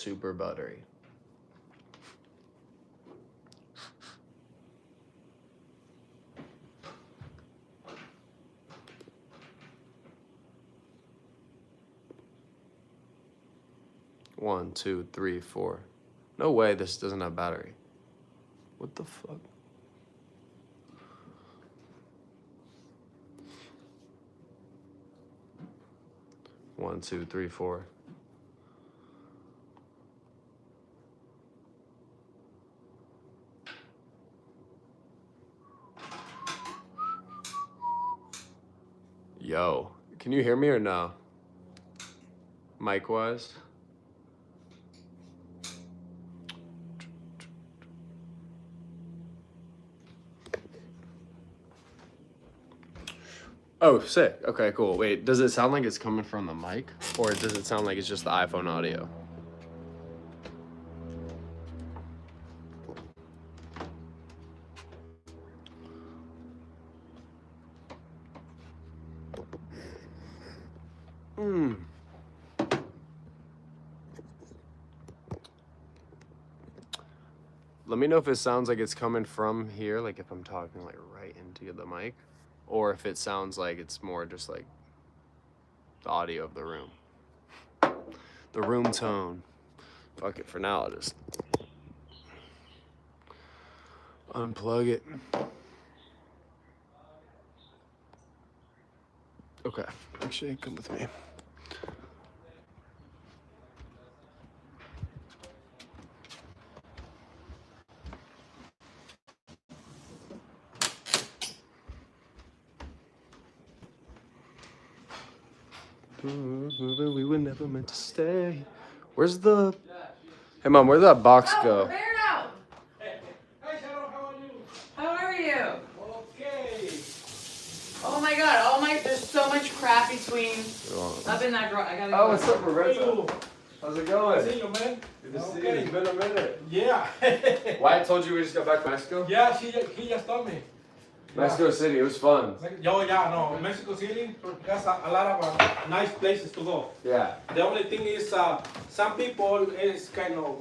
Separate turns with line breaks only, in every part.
super buttery. One, two, three, four. No way this doesn't have battery. What the fuck? One, two, three, four. Yo, can you hear me or no? Mic-wise? Oh, sick. Okay, cool. Wait, does it sound like it's coming from the mic? Or does it sound like it's just the iPhone audio? Let me know if it sounds like it's coming from here, like if I'm talking like right into the mic, or if it sounds like it's more just like the audio of the room. The room tone. Fuck it, for now I'll just unplug it. Okay, actually come with me. We were never meant to stay. Where's the... Hey, Mom, where'd that box go?
Roberto!
Hey, Sharon, how are you?
How are you?
Okay.
Oh my god, there's so much crap between up in that I gotta go.
Oh, what's up, Roberto? How's it going?
See you, man.
Good to see you.
Okay.
It's been a minute.
Yeah.
Wyatt told you we just got back from Mexico?
Yeah, he just told me.
Mexico City, it was fun.
Oh, yeah, no, Mexico City has a lot of nice places to go.
Yeah.
The only thing is, some people is kind of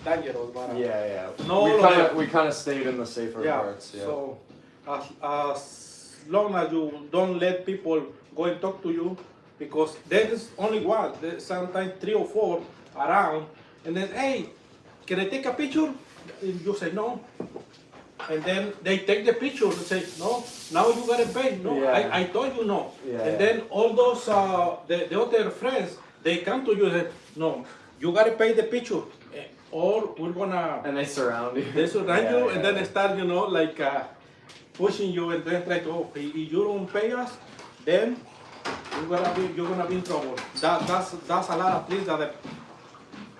dangerous, but
Yeah.
no,
We kind of stayed in the safer parts. Yeah.
So as long as you don't let people go and talk to you, because there is only one, there's sometimes 3 or 4 around, and then, hey, can I take a picture? And you say no. And then they take the picture and say, no, now you gotta pay. No,
Yeah.
I told you no.
Yeah,
and
yeah.
then all those, the other friends, they come to you and say, no, you gotta pay the picture. Or we're gonna,
And they surround you.
they surround you and then
yeah.
they start, like pushing you and then try to, oh, if you don't pay us, then you're gonna be in trouble. That's a lot of things that the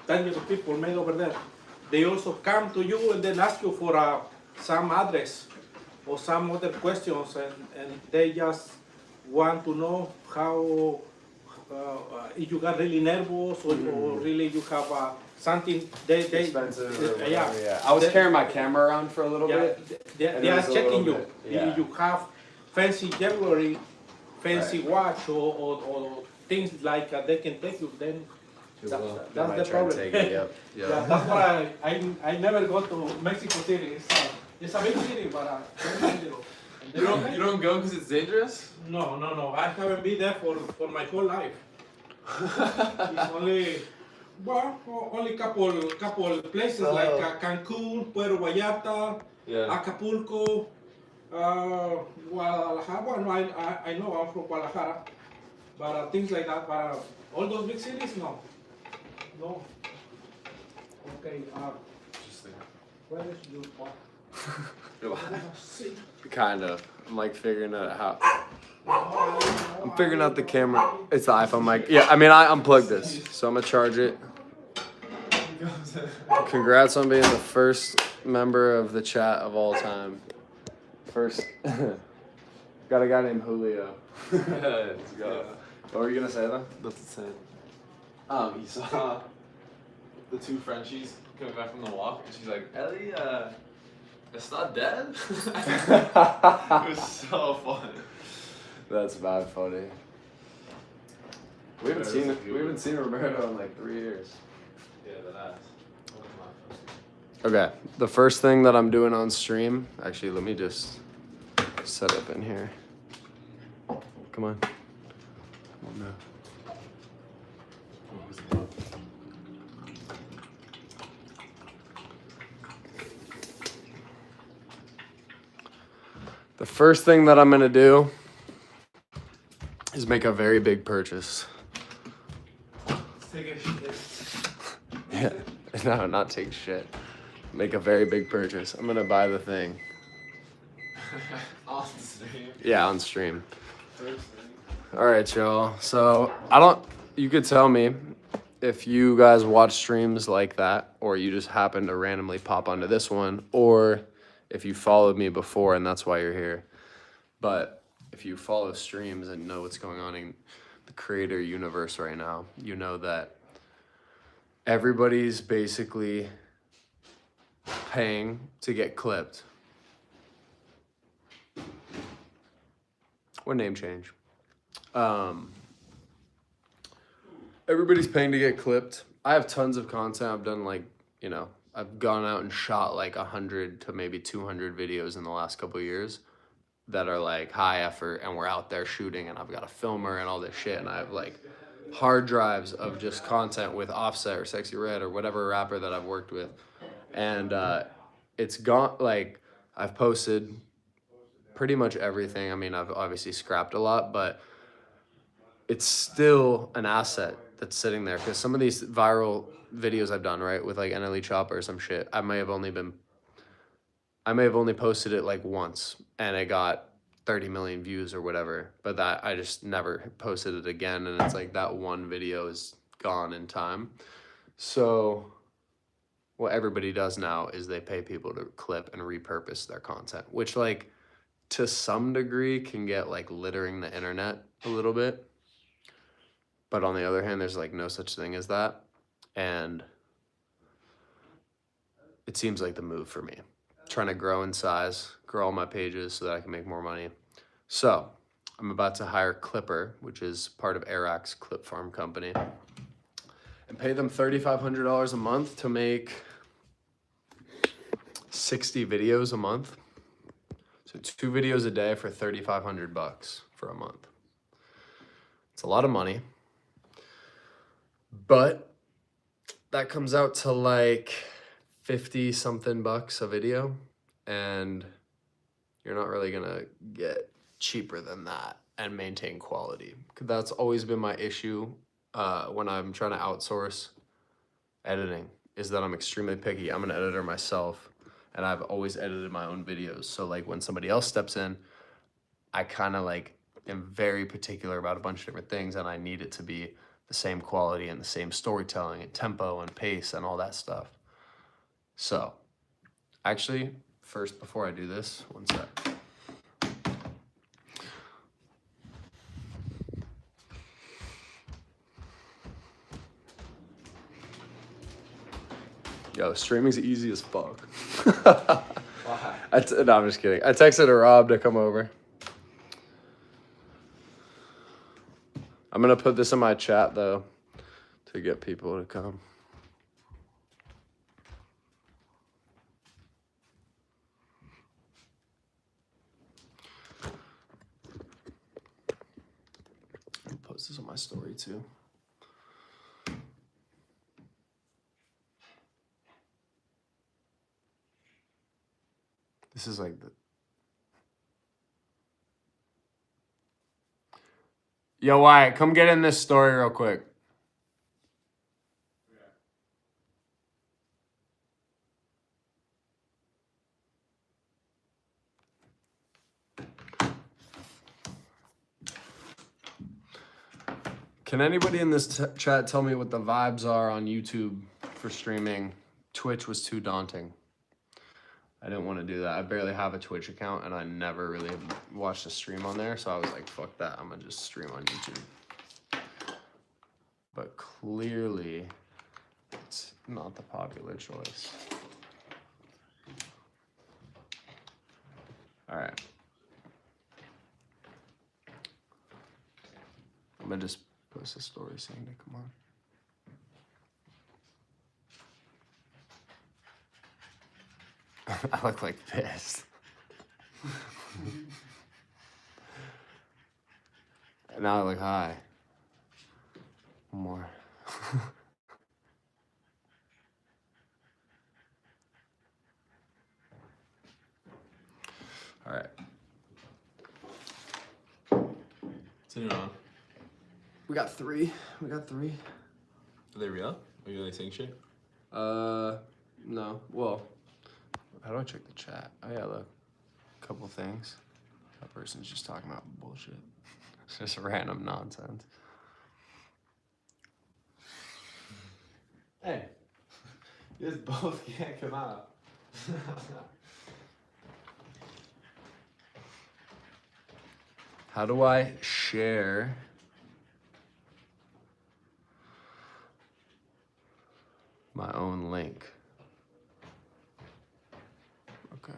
dangerous people made over there. They also come to you and then ask you for some address or some other questions, and they just want to know how if you got really nervous or really you have something
Expensive or whatever,
yeah.
yeah. I was carrying my camera around for a little bit.
They
and it
are
was a
checking
little
you.
bit, yeah.
If you have fancy jewelry, fancy watch, or things like they can take you, then that's the problem.
Yep.
Yeah, that's why I never go to Mexico City. It's a big city, but very dangerous.
You don't go because it's dangerous?
No. I haven't been there for my whole life. It's only couple places like Cancun, Puerto Vallarta, Acapulco, Guadalajara. Well, no, I know I'm from Guadalajara, but things like that. But all those big cities, no. Okay.
Interesting.
Where is your spot?
Kind of. I'm like figuring out how. I'm figuring out the camera. It's the iPhone mic. Yeah, I mean, I unplugged this, so I'm gonna charge it. Congrats on being the first member of the chat of all time. First. Got a guy named Julio.
Let's go.
What were you gonna say though?
That's insane. You saw the 2 Frenchies coming back from the walk, and she's like, Ellie, it's not dead? It was so fun.
That's bad funny. We haven't seen Roberto in like 3 years.
Yeah,
Okay, the first thing that I'm doing on stream, actually, let me just set up in here. Come on. Come on now. The first thing that I'm gonna do is make a very big purchase.
Take a shit.
Yeah, no, not take shit. Make a very big purchase. I'm gonna buy the thing.
On stream.
Yeah, on stream.
First thing.
All right, y'all. So you could tell me if you guys watch streams like that, or you just happen to randomly pop onto this one, or if you followed me before and that's why you're here. But if you follow streams and know what's going on in the creator universe right now, you know that everybody's basically paying to get clipped. Or name change. Everybody's paying to get clipped. I have tons of content. I've done I've gone out and shot like 100 to maybe 200 videos in the last couple of years that are like high effort, and we're out there shooting, and I've got a filmer and all this shit, and I have like hard drives of just content with Offset or Sexy Red or whatever rapper that I've worked with. And it's gone, like I've posted pretty much everything. I mean, I've obviously scrapped a lot, but it's still an asset that's sitting there, because some of these viral videos I've done, right, with like NLE Chopper or some shit, I may have only posted it like once and it got 30 million views or whatever, but that I just never posted it again, and it's like that one video is gone in time. So what everybody does now is they pay people to clip and repurpose their content, which like to some degree can get like littering the internet a little bit. But on the other hand, there's like no such thing as that. And it seems like the move for me. Trying to grow in size, grow all my pages so that I can make more money. So I'm about to hire Clipper, which is part of Airac's Clip Farm company, and pay them $3,500 a month to make 60 videos a month. So 2 videos a day for $3,500 for a month. It's a lot of money, but that comes out to like 50 something bucks a video, and you're not really gonna get cheaper than that and maintain quality. That's always been my issue when I'm trying to outsource editing, is that I'm extremely picky. I'm an editor myself, and I've always edited my own videos. So like when somebody else steps in, I kind of like am very particular about a bunch of different things, and I need it to be the same quality and the same storytelling and tempo and pace and all that stuff. So actually, first, before I do this, one sec. Yo, streaming's easy as fuck.
Why?
No, I'm just kidding. I texted Rob to come over. I'm gonna put this in my chat though to get people to come. I'll post this on my story too. This is like the... Yo, Wyatt, come get in this story real quick. Can anybody in this chat tell me what the vibes are on YouTube for streaming? Twitch was too daunting. I didn't want to do that. I barely have a Twitch account, and I never really watched a stream on there, so I was like, fuck that. I'm going to just stream on YouTube. But clearly, it's not the popular choice. All right. I'm going to just post a story saying to come on. I look like pissed. Now I look high. One more. All right.
Turn it on.
We got three. We got three.
Are they real? Are you like saying shit?
No. Well, how do I check the chat? Oh yeah, look. A couple things. That person's just talking about bullshit. It's just random nonsense.
Hey, you guys both can't come out.
How do I share my own link? Okay.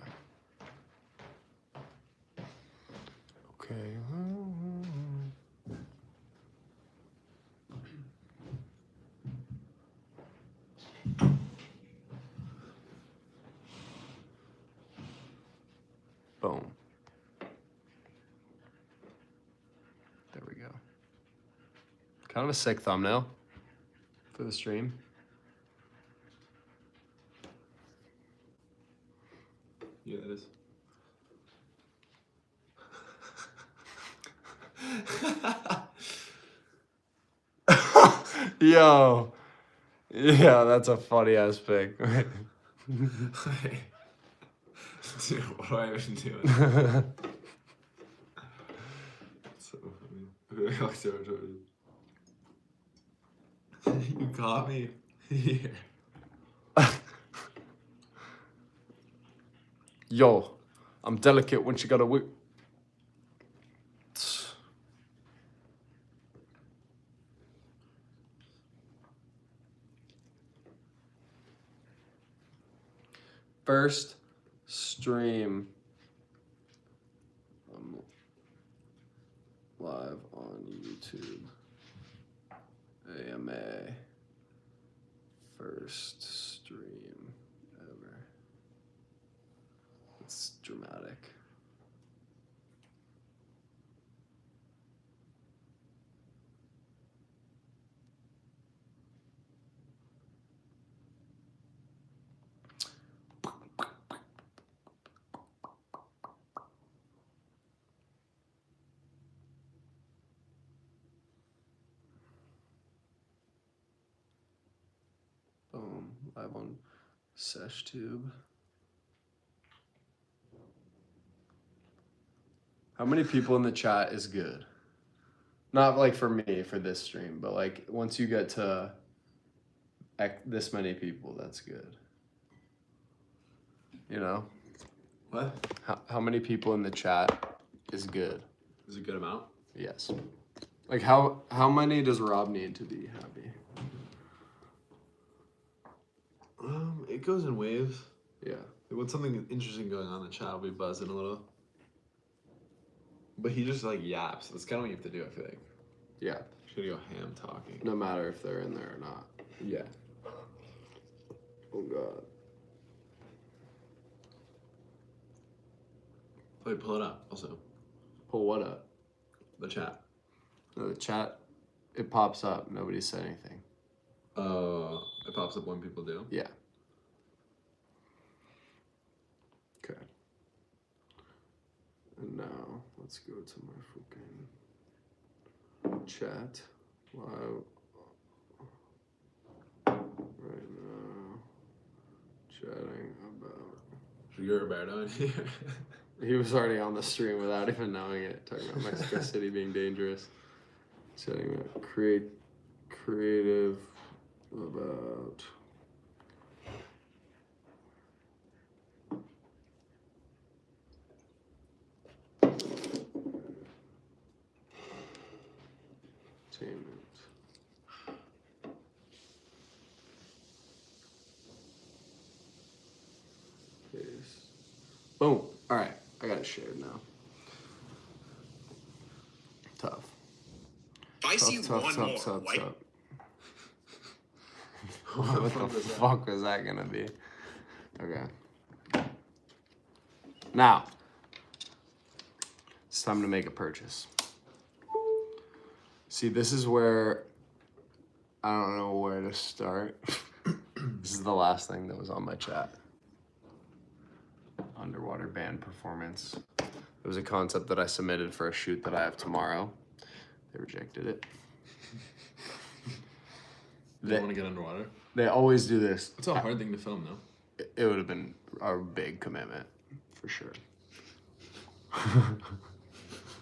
Okay. Boom. There we go. Kind of a sick thumbnail for the stream.
Yeah, it is.
Yo. Yeah, that's a funny ass pic.
Dude, what do I even do? So funny. Okay, I'll show it. You got me here.
Yo, I'm delicate when she got a whip. First stream live on YouTube. AMA. First stream ever. It's dramatic. Boom, live on SeshTube. How many people in the chat is good? Not like for me, for this stream, but like once you get to this many people, that's good. You know?
What?
How many people in the chat is good?
Is it a good amount?
Yes. Like how many does Rob need to be happy?
It goes in waves.
Yeah.
When something interesting going on in the chat, I'll be buzzing a little. But he just like yaps. That's kind of what you have to do, I feel like.
Yeah.
Just gotta go ham talking.
No matter if they're in there or not.
Yeah.
Oh God.
Wait, pull it up also.
Pull what up?
The chat.
No, the chat, it pops up. Nobody said anything.
It pops up when people do?
Yeah. Okay. And now, let's go to my fucking chat. Live. Right now. Chatting about.
You're Roberto in here.
He was already on the stream without even knowing it. Talking about Mexico City being dangerous. Chatting about creative about. Entertainment. Paste. Boom. All right, I got it shared now. Tough.
If I see one more white.
What the fuck was that gonna be? Okay. Now, it's time to make a purchase. See, this is where I don't know where to start. This is the last thing that was on my chat. Underwater band performance. It was a concept that I submitted for a shoot that I have tomorrow. They rejected it.
They want to get underwater.
They always do this.
It's a hard thing to film, though.
It would have been a big commitment, for sure.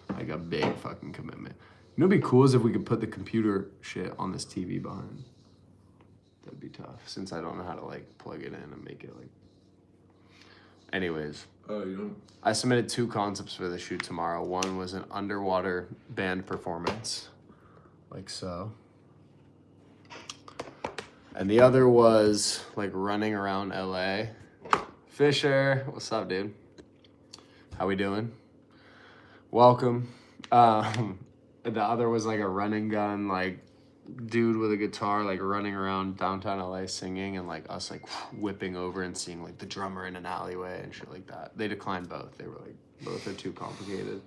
Like a big fucking commitment. You know what'd be cool is if we could put the computer shit on this TV behind. That'd be tough, since I don't know how to like plug it in and make it like. Anyways.
Oh, you don't?
I submitted 2 concepts for the shoot tomorrow. One was an underwater band performance, like so. And the other was like running around LA. Fisher, what's up, dude? How we doing? Welcome. The other was like a run and gun, like dude with a guitar, like running around downtown LA singing, and like us like whipping over and seeing like the drummer in an alleyway and shit like that. They declined both. They were like, both are too complicated.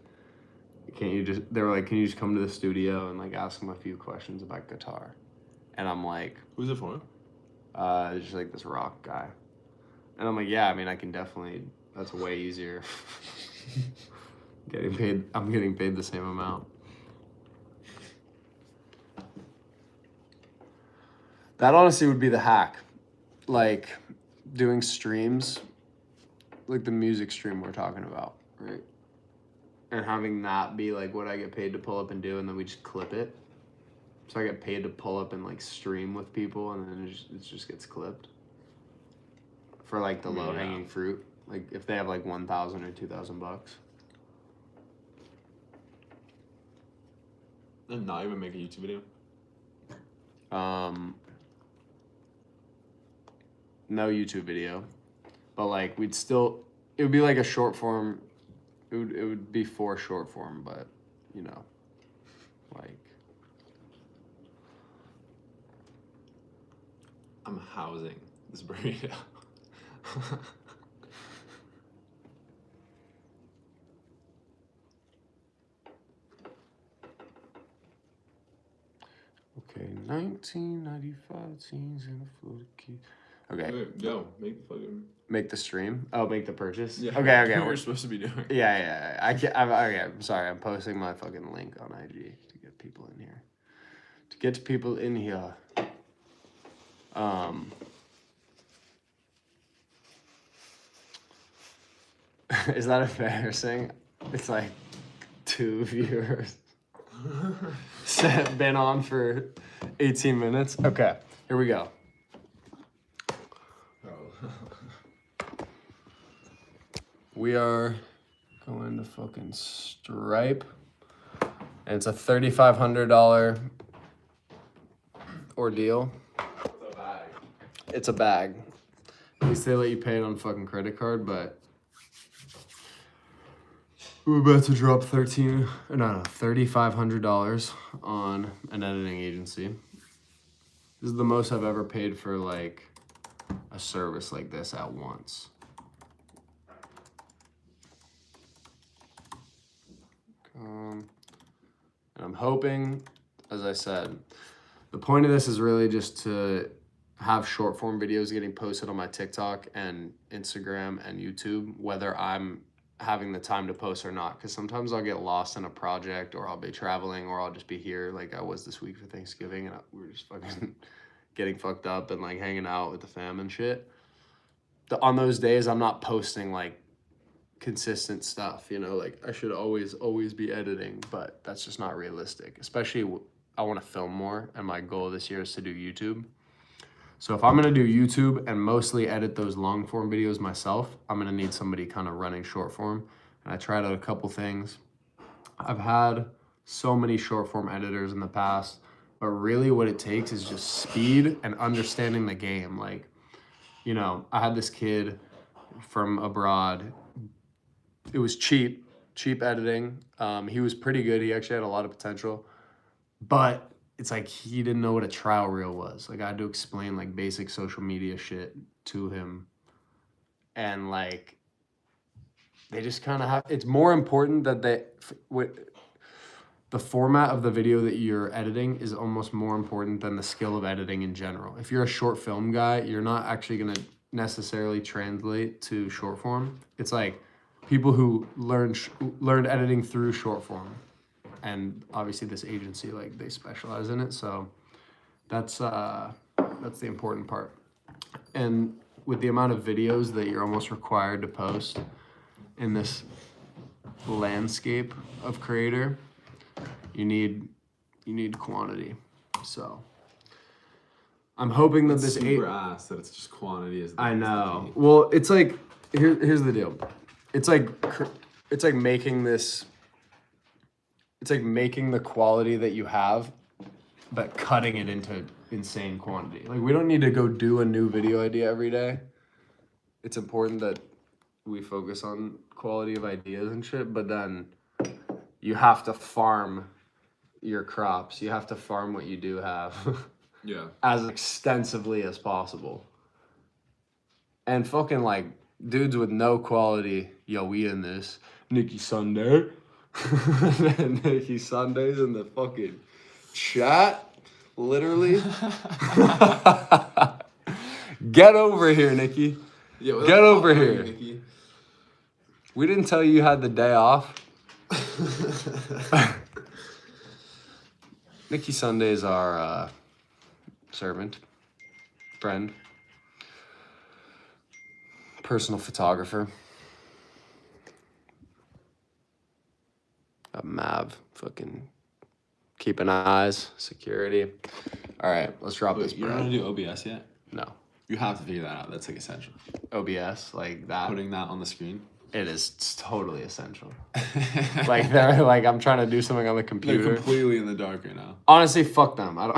They were like, can you just come to the studio and like ask them a few questions about guitar? And I'm like,
Who's it for?
it's just like this rock guy. And I'm like, yeah, I mean, I can definitely, that's way easier. I'm getting paid the same amount. That honestly would be the hack. Like doing streams, like the music stream we're talking about, right? And having that be like what I get paid to pull up and do, and then we just clip it. So I get paid to pull up and like stream with people, and then it just gets clipped. For like the low hanging fruit. Like if they have like 1,000 or 2,000 bucks.
And not even make a YouTube video?
No YouTube video. But like it would be like a short form. It would be for short form, but you know, like.
I'm housing this burrito.
Okay, 1995 teens in a Florida key. Okay.
Wait, yo, make the fucking.
Make the stream? Oh, make the purchase?
Yeah.
Okay.
What we're supposed to be doing.
Yeah. I'm sorry. I'm posting my fucking link on IG to get people in here. To get people in here. Is that embarrassing? It's like 2 viewers. Been on for 18 minutes. Okay, here we go. We are going to fucking Stripe. And it's a $3,500 ordeal. It's a bag. At least they let you pay it on fucking credit card, but we're about to drop $3,500 on an editing agency. This is the most I've ever paid for like a service like this at once. And I'm hoping, as I said, the point of this is really just to have short form videos getting posted on my TikTok and Instagram and YouTube, whether I'm having the time to post or not, because sometimes I'll get lost in a project, or I'll be traveling, or I'll just be here like I was this week for Thanksgiving, and we're just fucking getting fucked up and like hanging out with the fam and shit. On those days, I'm not posting like consistent stuff, you know, like I should always be editing, but that's just not realistic. Especially I want to film more, and my goal this year is to do YouTube. So if I'm gonna do YouTube and mostly edit those long form videos myself, I'm gonna need somebody kind of running short form. And I tried out a couple things. I've had so many short form editors in the past, but really what it takes is just speed and understanding the game. Like, you know, I had this kid from abroad. It was cheap editing. He was pretty good. He actually had a lot of potential, but it's like he didn't know what a trial reel was. Like I had to explain like basic social media shit to him, and like they just kind of have, it's more important that the format of the video that you're editing is almost more important than the skill of editing in general. If you're a short film guy, you're not actually going to necessarily translate to short form. It's like people who learned editing through short form. And obviously this agency, like, they specialize in it. So that's the important part. And with the amount of videos that you're almost required to post in this landscape of creator, you need quantity. So I'm hoping that
It's
this
super ass that it's just quantity is.
I know. Well, it's like here's the deal. It's like making this. It's like making the quality that you have, but cutting it into insane quantity. Like, we don't need to go do a new video idea every day. It's important that we focus on quality of ideas and shit, but then you have to farm your crops. You have to farm what you do have.
Yeah.
As extensively as possible. And fucking, like, dudes with no quality, yo, we in this. Nikki Sunday. Nikki Sunday's in the fucking chat. Literally. Get over here, Nikki.
Yeah,
Get over here.
You, Nikki?
We didn't tell you had the day off. Nikki Sunday is our servant, friend, personal photographer. A Mav, fucking keeping eyes, security. All right, let's drop this
You don't
bread.
want to do OBS yet?
No.
You have to figure that out. That's like essential.
OBS, like that.
Putting that on the screen.
It is totally essential. Like, they're like, I'm trying to do something on the
They're
computer.
completely in the dark right now.
Honestly, fuck them. I don't.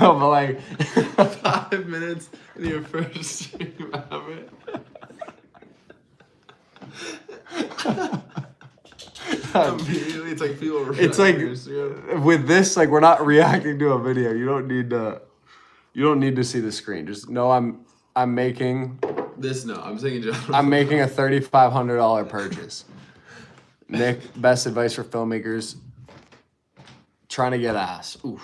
No, but like
5 minutes in your first stream ever. Immediately, it's like people.
It's like
Instagram.
with this, like, we're not reacting to a video. You don't need to see the screen. Just know I'm making
This no, I'm saying in general.
I'm making a $3,500 purchase. Nick, best advice for filmmakers trying to get ass. Oof.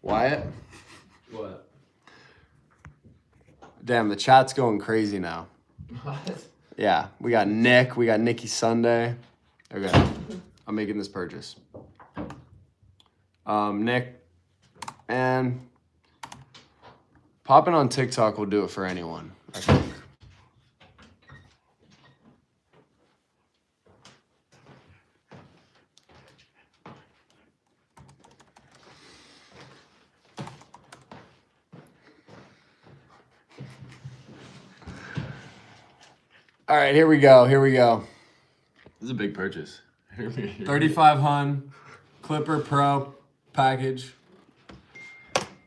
Wyatt?
What?
Damn, the chat's going crazy now.
What?
Yeah, we got Nick, we got Nikki Sunday. Okay, I'm making this purchase. Nick, and popping on TikTok will do it for anyone, I think. All right, here we go.
This is a big purchase.
3,500 Clipper Pro package.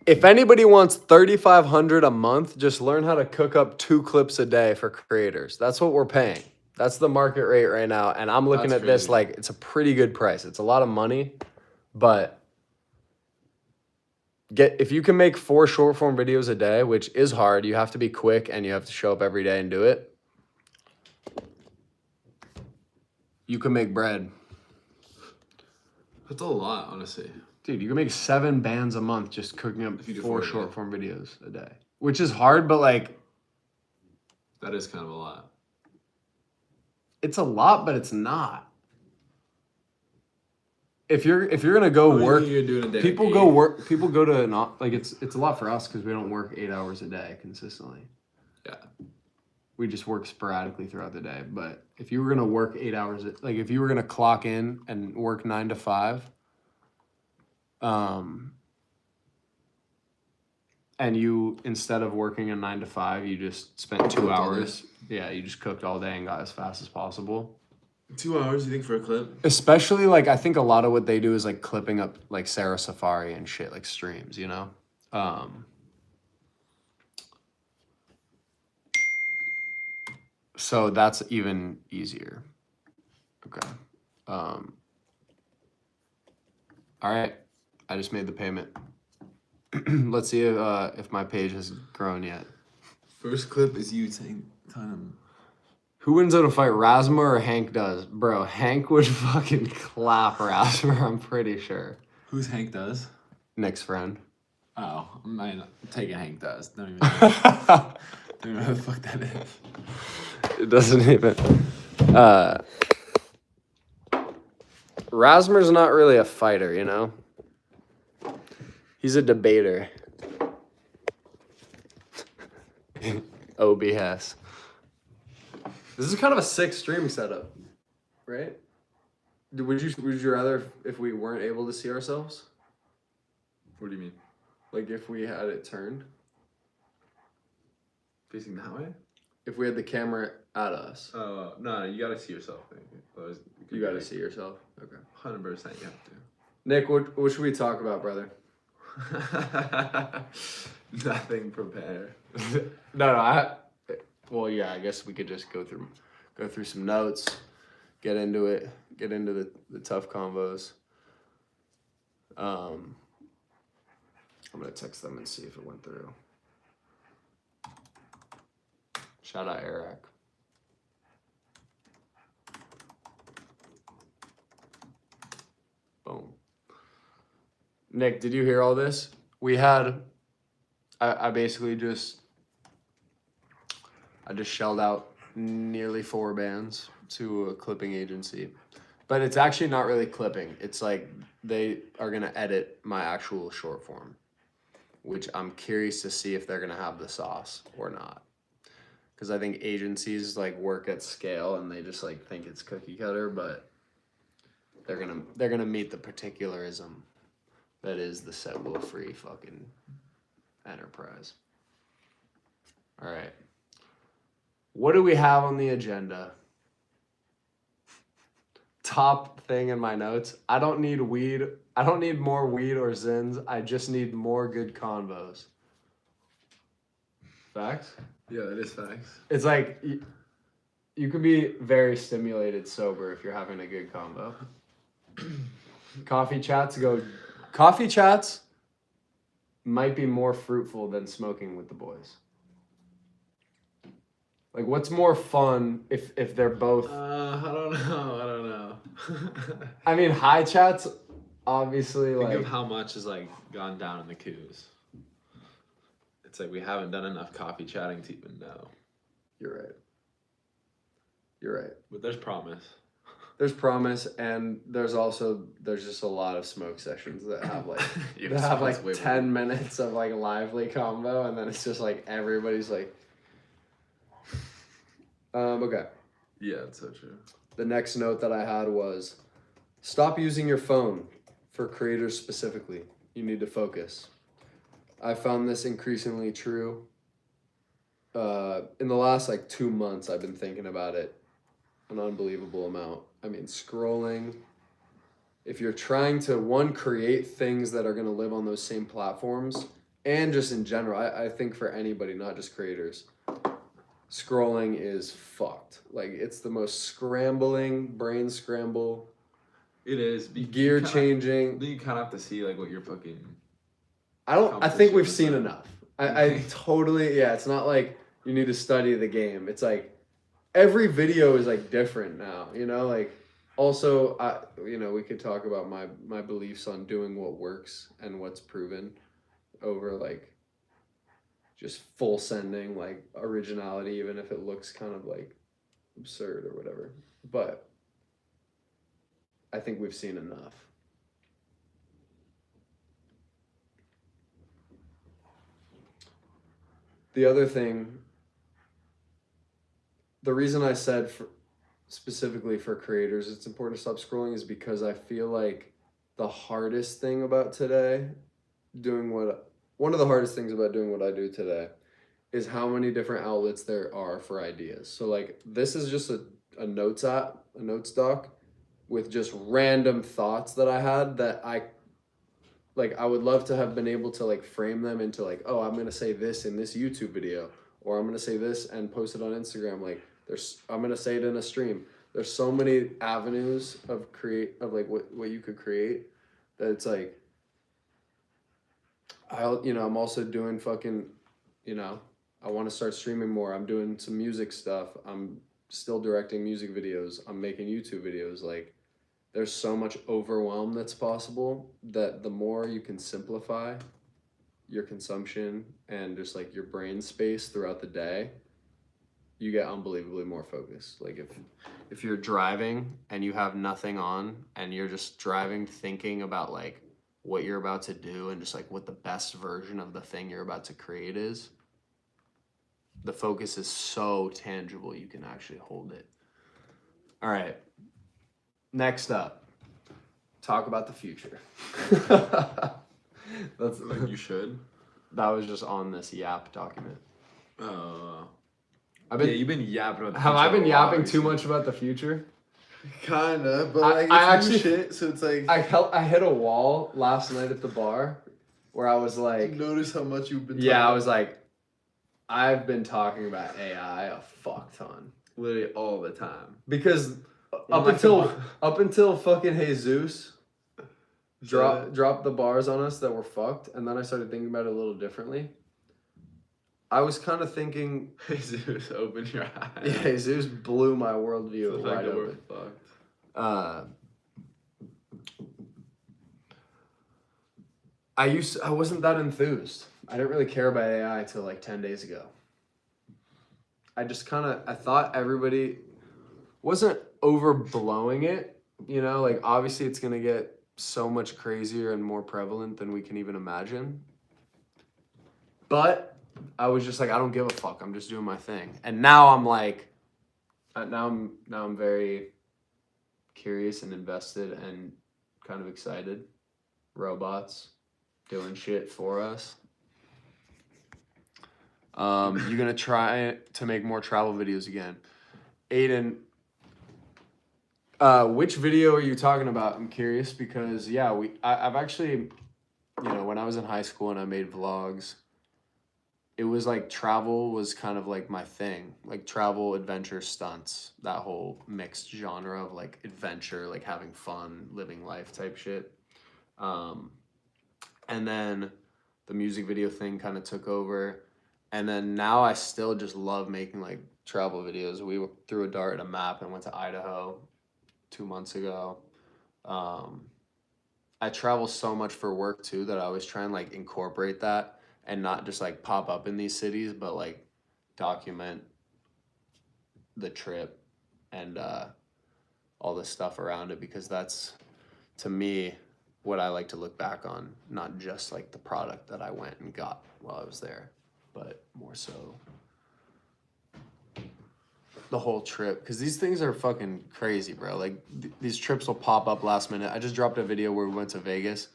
If anybody wants $3,500 a month, just learn how to cook up 2 clips a day for creators. That's what we're paying. That's the market rate right now. And I'm looking
That's
at this
crazy.
like it's a pretty good price. It's a lot of money, but if you can make 4 short form videos a day, which is hard, you have to be quick and you have to show up every day and do it. You can make bread.
That's a lot, honestly.
Dude, you can make 7 bands a month just cooking up
If you do
4
4,
short
yeah.
form videos a day, which is hard, but like
That is kind of a lot.
it's a lot, but it's not. If you're gonna go work,
You're doing a day.
people
like
go
8.
work. People go to like it's a lot for us because we don't work 8 hours a day consistently.
Yeah.
We just work sporadically throughout the day. But if you were gonna work 8 hours, like if you were gonna clock in and work 9 to 5, and you, instead of working a 9 to 5, you just spent 2
Cooked all
hours. Yeah, you just cooked all day and got as fast as possible.
2 hours, you think, for a clip?
Especially, like, I think a lot of what they do is, like, clipping up, like, Sarah Safari and shit, like, streams, you know? So that's even easier. Okay. All right. I just made the payment. Let's see if my page has grown yet.
First clip is you telling him.
Who wins in a fight, Rasma or Hank does? Bro, Hank would fucking clap Rasma, I'm pretty sure.
Who's Hank does?
Nick's friend.
Oh, I'm taking Hank does. Don't even know. Don't even know who the fuck that is.
It doesn't even. Rasmer's not really a fighter, you know? He's a debater. OB Hess. This is kind of a sick streaming setup, right? Would you rather if we weren't able to see ourselves?
What do you mean?
Like if we had it turned?
Facing that way?
If we had the camera at us.
No, you gotta see yourself.
You gotta see yourself. Okay.
100% you have to.
Nick, what should we talk about, brother?
Nothing prepared.
No, well, yeah, I guess we could just go through some notes, get into it, get into the tough combos. I'm gonna text them and see if it went through. Shout out Eric. Boom. Nick, did you hear all this? We had, I basically just shelled out nearly 4 bands to a clipping agency. But it's actually not really clipping. It's like they are going to edit my actual short form, which I'm curious to see if they're going to have the sauce or not. Because I think agencies like work at scale and they just like think it's cookie cutter, but they're gonna meet the particularism that is the SetWillFree fucking enterprise. All right. What do we have on the agenda? Top thing in my notes. I don't need weed. I don't need more weed or zins. I just need more good convos. Facts?
Yeah, it is facts.
It's like you can be very stimulated sober if you're having a good combo. Coffee chats might be more fruitful than smoking with the boys. Like, what's more fun if they're both?
I don't know.
I mean, high chats, obviously.
Think
like
of how much has like gone down in the queues. It's like we haven't done enough coffee chatting to even know.
You're right.
But there's promise.
There's promise, and there's just a lot of smoke sessions that have like
Yeah,
that have like
way
10 minutes of like lively combo, and then it's just like everybody's like. Okay.
Yeah, it's so true.
The next note that I had was, stop using your phone for creators specifically. You need to focus. I found this increasingly true. In the last like 2 months, I've been thinking about it an unbelievable amount. I mean, scrolling. If you're trying to, create things that are going to live on those same platforms, and just in general, I think for anybody, not just creators, scrolling is fucked. Like, it's the most scrambling, brain scramble.
It is.
Gear changing.
Then you kind of have to see like what you're fucking.
I think we've seen enough. I totally, yeah, it's not like you need to study the game. It's like every video is like different now, you know, like also, we could talk about my beliefs on doing what works and what's proven over like just full sending like originality, even if it looks kind of like absurd or whatever. But I think we've seen enough. The other thing, the reason I said specifically for creators it's important to stop scrolling is because I feel like the hardest thing about today, one of the hardest things about doing what I do today is how many different outlets there are for ideas. So like this is just a notes app, a notes doc with just random thoughts that I had that I would love to have been able to like frame them into like, oh, I'm going to say this in this YouTube video, or I'm going to say this and post it on Instagram. Like I'm going to say it in a stream. There's so many avenues of what you could create that it's like, I'm also doing fucking, I want to start streaming more. I'm doing some music stuff. I'm still directing music videos. I'm making YouTube videos. Like, there's so much overwhelm that's possible that the more you can simplify your consumption and just like your brain space throughout the day, you get unbelievably more focused. Like if you're driving and you have nothing on and you're just driving thinking about like what you're about to do and just like what the best version of the thing you're about to create is, the focus is so tangible you can actually hold it. All right. Next up, talk about the future. That's
Like you should.
That was just on this Yap document.
You've been yapping about the
Have I
future
been
a lot
yapping too
recently.
much about the future?
Kinda, but
I
like it's
actually-
new shit, so it's like
I hit a wall last night at the bar where I was like,
notice how much you've been
yeah, I
talking
was like, I've been talking about AI a fuck ton.
literally all the time.
Because
Well, like the
up until fucking Jesus
So-
dropped the bars on us that were fucked, and then I started thinking about it a little differently. I was kind of thinking,
Jesus, open your eyes.
yeah, Jesus blew my worldview
The fact
right
that we're
open.
fucked.
I wasn't that enthused. I didn't really care about AI till like 10 days ago. I thought everybody wasn't overblowing it, like obviously it's going to get so much crazier and more prevalent than we can even imagine. But I was just like, I don't give a fuck. I'm just doing my thing. And now I'm like, now I'm very curious and invested and kind of excited. Robots doing shit for us. You're gonna try to make more travel videos again. Aiden, which video are you talking about? I'm curious because I've actually, when I was in high school and I made vlogs, it was like travel was kind of like my thing, like travel, adventure, stunts, that whole mixed genre of like adventure, like having fun, living life type shit. And then the music video thing kind of took over. And then now I still just love making like travel videos. We threw a dart at a map and went to Idaho 2 months ago. I travel so much for work too that I always try and like incorporate that and not just like pop up in these cities, but like document the trip and all the stuff around it, because that's, to me, what I like to look back on, not just like the product that I went and got while I was there, but more so the whole trip. Because these things are fucking crazy, bro. Like these trips will pop up last minute. I just dropped a video where we went to Vegas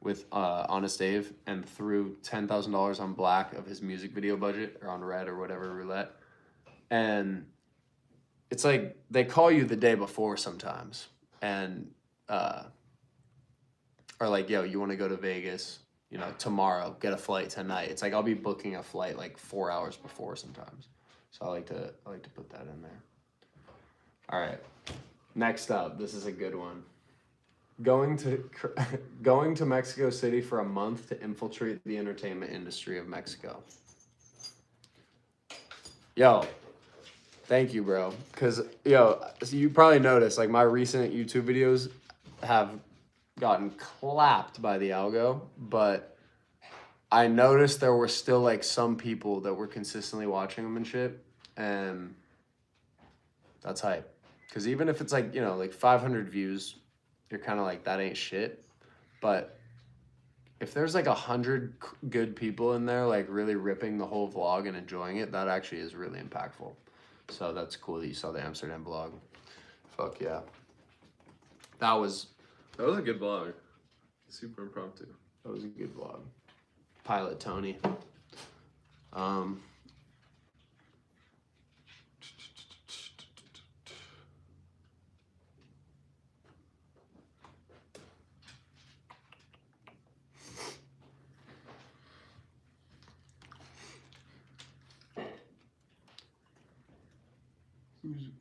with Honest Dave and threw $10,000 on black of his music video budget, or on red or whatever, roulette. And it's like they call you the day before sometimes and are like, yo, you want to go to Vegas, tomorrow, get a flight tonight. It's like I'll be booking a flight like 4 hours before sometimes. So I like to put that in there. All right. Next up, this is a good one. Going to Mexico City for a month to infiltrate the entertainment industry of Mexico. Yo, thank you, bro. Because, so you probably noticed, like, my recent YouTube videos have gotten clapped by the algo, but I noticed there were still, like, some people that were consistently watching them and shit, and that's hype. Because even if it's, like, like 500 views, you're kind of like, that ain't shit. But if there's like 100 good people in there, like really ripping the whole vlog and enjoying it, that actually is really impactful. So that's cool that you saw the Amsterdam vlog. Fuck yeah. That was
That was a good vlog. Super impromptu.
a good vlog. Pilot Tony.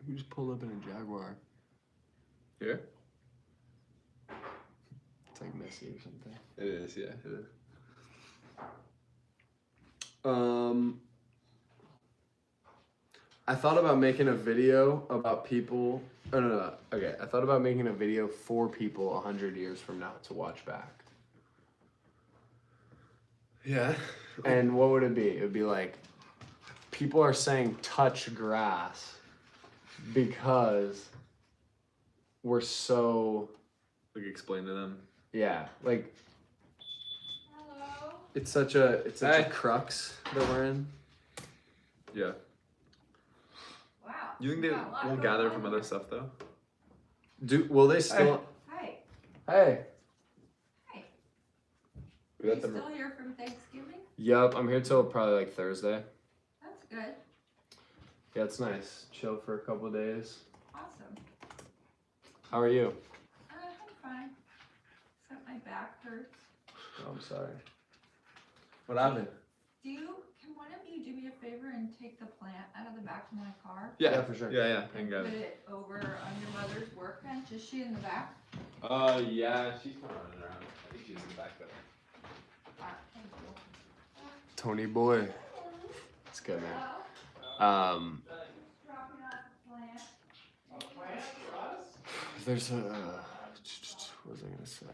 Who's pulled up in a Jaguar?
Here?
It's like Messi or something.
It is, yeah, it is.
I thought about making a video about people. No. Okay, I thought about making a video for people 100 years from now to watch back.
Yeah.
And what would it be? It would be like, people are saying touch grass because we're so,
Like explain to them.
yeah, like
Hello.
it's such a
Hey.
crux that we're in.
Yeah.
Wow.
You think they
Got a lot
won't
going
gather
on
from
here.
other stuff though?
Will they still?
Hi.
Hey.
Hi.
We
Are
got
you
the.
still here from Thanksgiving?
Yup, I'm here till probably like Thursday.
That's good.
Yeah, it's nice. Chill for a couple days.
Awesome.
How are you?
I'm fine. Except my back hurts.
Oh, I'm sorry. What happened?
Can one of you do me a favor and take the plant out of the back of my car?
Yeah, for sure.
Yeah, I
And
got
put
it.
it over on your mother's workbench. Is she in the back?
Yeah, she's kind of running around. I think she's in the back there.
Thank you.
Tony boy. It's good, man.
Dropping off the plant.
There's a. What was I gonna say?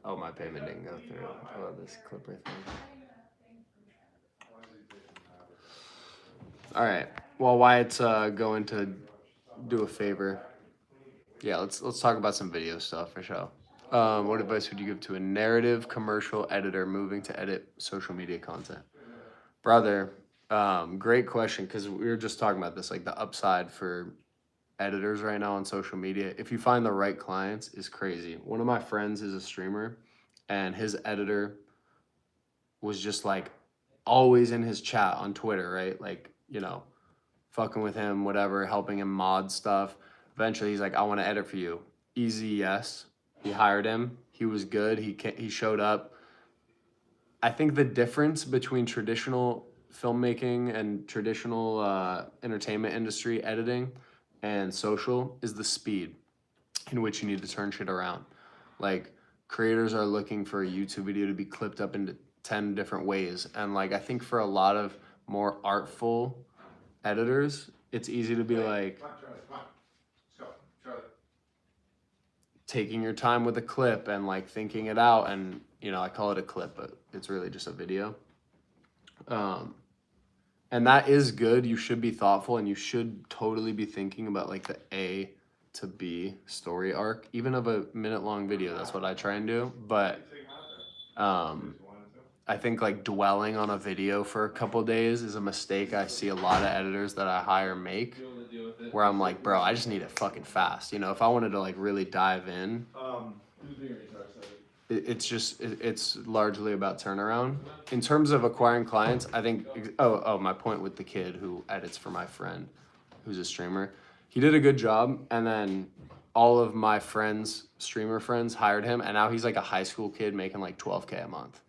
Oh, my payment didn't go through. How about this clip right there? All right. While Wyatt's going to do a favor, yeah, let's talk about some video stuff for sure. What advice would you give to a narrative commercial editor moving to edit social media content? Brother, great question, because we were just talking about this, like the upside for editors right now on social media, if you find the right clients, is crazy. One of my friends is a streamer, and his editor was just like always in his chat on Twitter, right? Like, fucking with him, whatever, helping him mod stuff. Eventually, he's like, I want to edit for you. Easy, yes. He hired him. He was good. He showed up. I think the difference between traditional filmmaking and traditional entertainment industry editing and social is the speed in which you need to turn shit around. Like, creators are looking for a YouTube video to be clipped up into 10 different ways. And like, I think for a lot of more artful editors, it's easy to be like, taking your time with a clip and like thinking it out. And, I call it a clip, but it's really just a video. And that is good. You should be thoughtful, and you should totally be thinking about like the A to B story arc, even of a minute-long video. That's what I try and do. But I think like dwelling on a video for a couple days is a mistake I see a lot of editors that I hire make, where I'm like, bro, I just need it fucking fast. If I wanted to like really dive in, it's largely about turnaround. In terms of acquiring clients, I think, my point with the kid who edits for my friend, who's a streamer, he did a good job, and then all of my streamer friends hired him, and now he's like a high school kid making like $12K a month.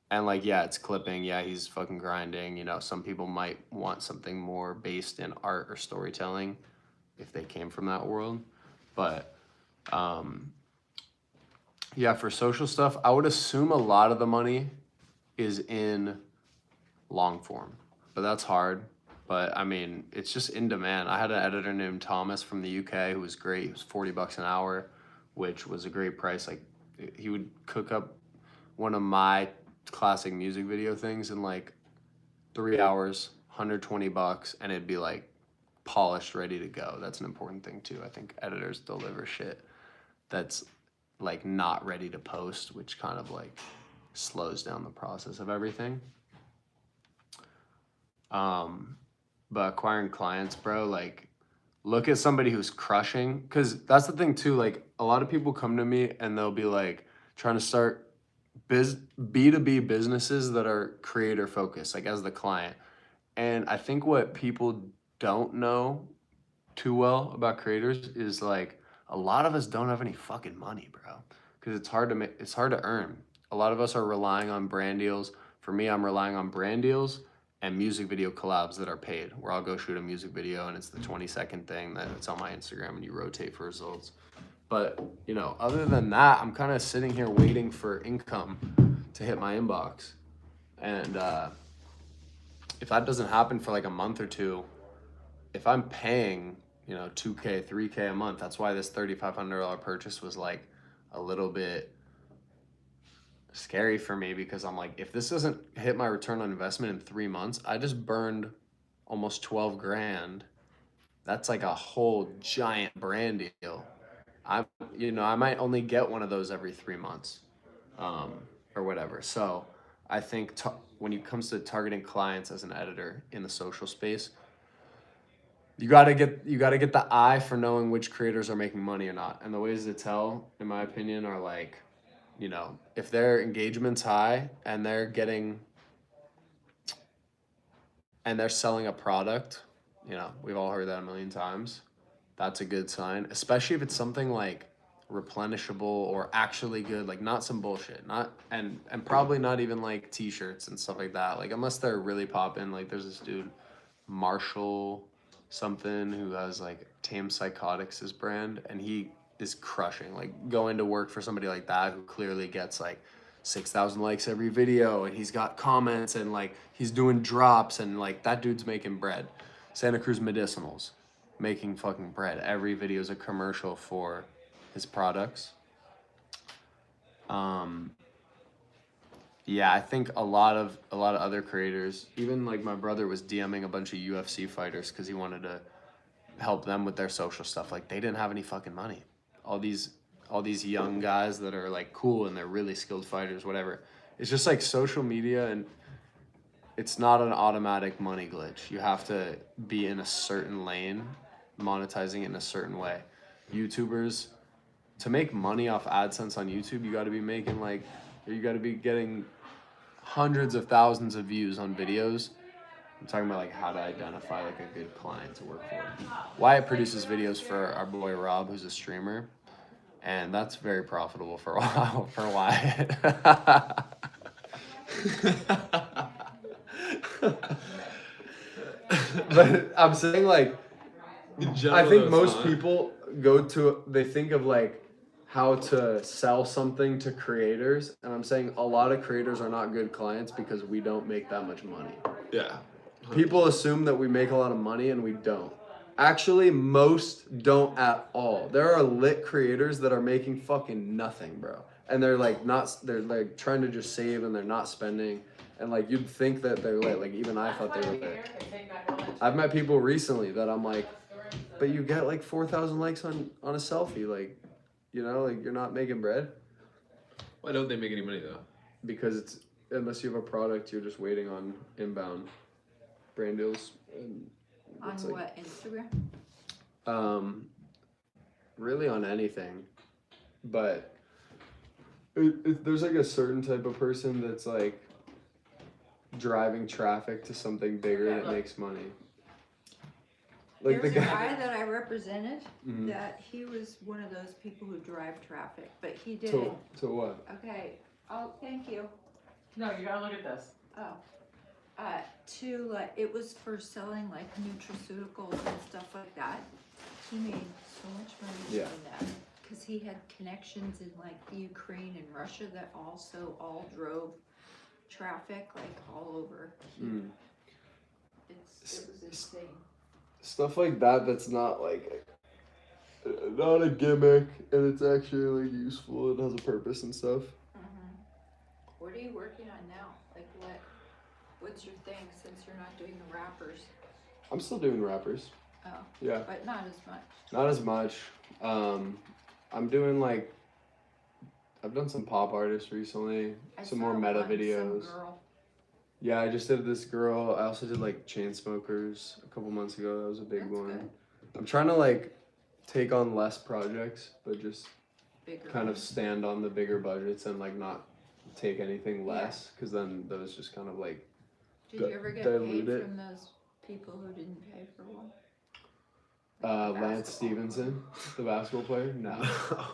And like, yeah, it's clipping, yeah, he's fucking grinding, some people might want something more based in art or storytelling if they came from that world, but yeah, for social stuff, I would assume a lot of the money is in long form, but that's hard. But I mean, it's just in demand. I had an editor named Thomas from the UK who was great. He was $40 an hour, which was a great price. Like, he would cook up one of my classic music video things in like 3 hours, $120, and it'd be like polished, ready to go. That's an important thing too. I think editors deliver shit that's like not ready to post, which kind of like slows down the process of everything. But acquiring clients, bro, like, look at somebody who's crushing, because that's the thing too. Like, a lot of people come to me and they'll be like trying to start B2B businesses that are creator focused, like as the client. And I think what people don't know too well about creators is like, a lot of us don't have any fucking money, bro, because it's hard to earn. A lot of us are relying on brand deals. For me, I'm relying on brand deals and music video collabs that are paid, where I'll go shoot a music video and it's the 20-second thing that it's on my Instagram and you rotate for results. But, other than that, I'm kind of sitting here waiting for income to hit my inbox. And if that doesn't happen for like a month or two, if I'm paying, you know, $2K, $3K a month, that's why this $3,500 purchase was like a little bit scary for me, because I'm like, if this doesn't hit my return on investment in 3 months, I just burned almost 12 grand. That's like a whole giant brand deal. I might only get one of those every 3 months, or whatever. So I think when it comes to targeting clients as an editor in the social space, you gotta get the eye for knowing which creators are making money or not. And the ways to tell, in my opinion, are like, you know, if their engagement's high and they're selling a product, you know, we've all heard that a million times. That's a good sign, especially if it's something like replenishable or actually good, like not some bullshit, and probably not even like t-shirts and stuff like that. Like unless they're really popping, like there's this dude, Marshall something, who has like Tame Psychotics, his brand, and he is crushing. Like going to work for somebody like that who clearly gets like 6,000 likes every video, and he's got comments, and like he's doing drops, and like that dude's making bread. Santa Cruz Medicinals, making fucking bread. Every video is a commercial for his products. Yeah, I think a lot of other creators, even like my brother was DMing a bunch of UFC fighters because he wanted to help them with their social stuff. Like they didn't have any fucking money. All these young guys that are like cool and they're really skilled fighters, whatever. It's just like social media, and it's not an automatic money glitch. You have to be in a certain lane, monetizing it in a certain way. YouTubers, to make money off AdSense on YouTube, you got to be getting hundreds of thousands of views on videos. I'm talking about like how to identify like a good client to work for. Wyatt produces videos for our boy Rob, who's a streamer, and that's very profitable for a while for Wyatt. But I'm saying like, I think most people they think of like how to sell something to creators, and I'm saying a lot of creators are not good clients because we don't make that much money.
Yeah. 100%.
People assume that we make a lot of money, and we don't. Actually, most don't at all. There are lit creators that are making fucking nothing, bro. And they're like they're like trying to just save, and they're not spending. And like you'd think that they're lit. Like even I thought they were lit. I've met people recently that I'm like, but you get like 4,000 likes on a selfie, like, you know, like you're not making bread.
Why don't they make any money though?
Because unless you have a product, you're just waiting on inbound brand deals. And
On
like,
what, Instagram?
Really on anything, but there's like a certain type of person that's like driving traffic to something bigger that makes money. Like
There's
the
a
guy
guy that I represented
Mhm.
that he was one of those people who drive traffic, but he did
to
it.
what?
Okay. Oh, thank you.
No, you gotta look at this.
Oh. To like, it was for selling like nutraceuticals and stuff like that. He made so much money
Yeah.
doing that because he had connections in like the Ukraine and Russia that also all drove traffic like all over.
Mm.
It was insane.
Stuff like that that's not like not a gimmick, and it's actually like useful and has a purpose and stuff.
What are you working on now? Like what's your thing since you're not doing the rappers?
I'm still doing rappers.
Oh,
Yeah.
but not as much.
Not as much. I'm doing like, I've done some pop artists recently, some more meta videos.
Some girl.
Yeah, I just did this girl. I also did like Chainsmokers a couple months ago. That was a big
That's
one.
good.
I'm trying to like take on less projects, but just
Bigger
kind of
ones.
stand on the bigger budgets and like not take anything less, because then those just kind of like
Did you ever get
dilute
paid
it.
from those people who didn't pay for one?
Lance Stevenson, the basketball player. No,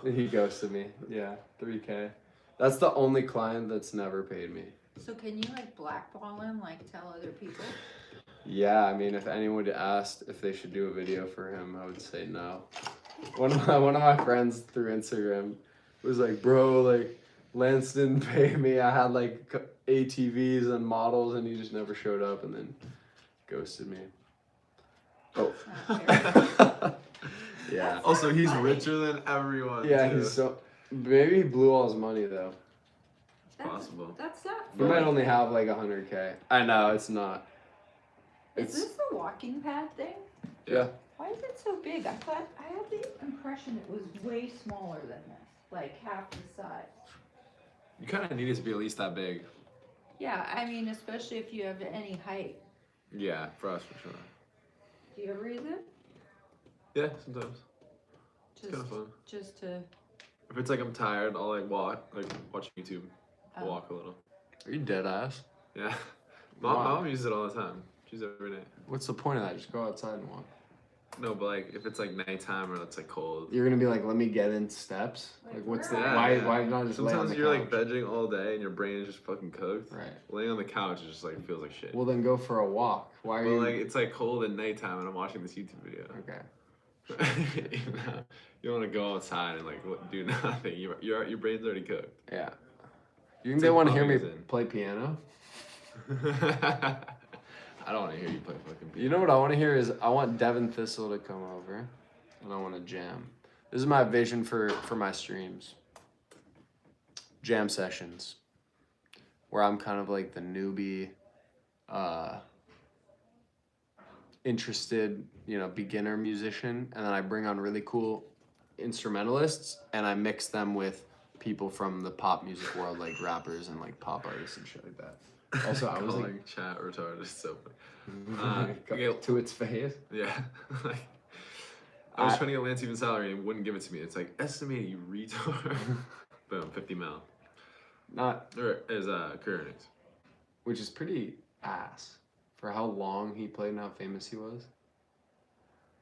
he ghosted me. Yeah, $3K. That's the only client that's never paid me.
So can you like blackball him, like tell other people?
Yeah, I mean, if anyone asked if they should do a video for him, I would say no. One of my friends through Instagram was like, bro, like, Lance didn't pay me. I had like ATVs and models, and he just never showed up, and then ghosted me. Oh. Yeah.
Also, he's richer than everyone.
Yeah,
too.
he's so. Maybe he blew all his money though.
Possible.
That's not.
He might only have like 100K. I know it's not.
Is this the walking pad thing?
Yeah.
Why is it so big? I thought I had the impression it was way smaller than this, like half the size.
You kind of need it to be at least that big.
Yeah, I mean, especially if you have any height.
Yeah, for us for sure.
Do you ever use it?
Yeah, sometimes. It's kind of fun.
Just to.
If it's like I'm tired, I'll like watch YouTube,
Oh.
walk a little.
Are you dead ass?
Yeah.
Why?
Mom uses it all the time. She uses it every night.
What's the point of that? Just go outside and walk.
No, but like if it's like nighttime or it's like cold.
You're gonna be like, let me get in steps. Like, what's the
Yeah,
why?
yeah.
Why not just lay on
Sometimes
the
you're
couch?
like vegging all day and your brain is just fucking cooked.
Right.
Laying on the couch is just like feels like shit.
Well, then go for a walk. Why are
Well,
you?
like it's like cold at nighttime and I'm watching this YouTube video.
Okay.
You don't want to go outside and like do nothing. Your brain's already cooked.
Yeah. You think
It's
they
like
want to hear me
puppies in.
play piano?
I don't want to hear you play fucking piano.
You know what I want to hear is I want Devin Thistle to come over, and I want to jam. This is my vision for my streams. Jam sessions, where I'm kind of like the newbie, interested, beginner musician, and then I bring on really cool instrumentalists, and I mix them with people from the pop music world, like rappers and like pop artists and shit like that. Also, I was
calling
like,
chat retarded is so funny. Okay,
to its face.
yeah. Like, I was trying to get Lance even salary and he wouldn't give it to me. It's like, estimate you retard. Boom, 50 mil.
Not,
Or is career earnings.
which is pretty ass for how long he played and how famous he was.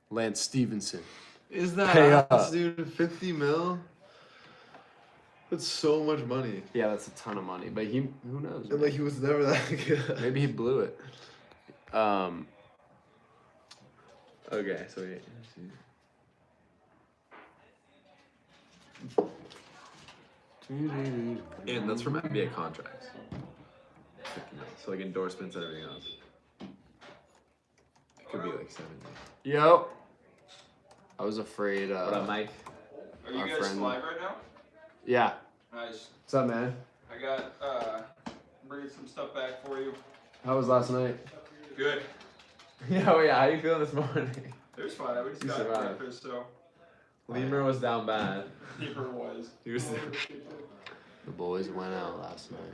Lance Stevenson.
Is that
Pay
ass,
up.
dude? 50 mil? That's so much money.
Yeah, that's a ton of money, but who knows?
And like he was never that good.
Maybe he blew it.
Okay, so yeah. And that's from NBA contracts. 50 mil. So like endorsements and everything else. It could be like 70.
Yo. I was afraid.
What up, Mike?
Are you
Our
guys
friend-
live right now?
Yeah.
Nice.
What's up, man?
I got bringing some stuff back for you.
How was last night?
Good.
Yeah, oh yeah. How you feeling this morning?
It was fine. We just
You
got
survived.
breakfast, so
Lemur was down bad.
keeper was.
He was.
The boys went out last night.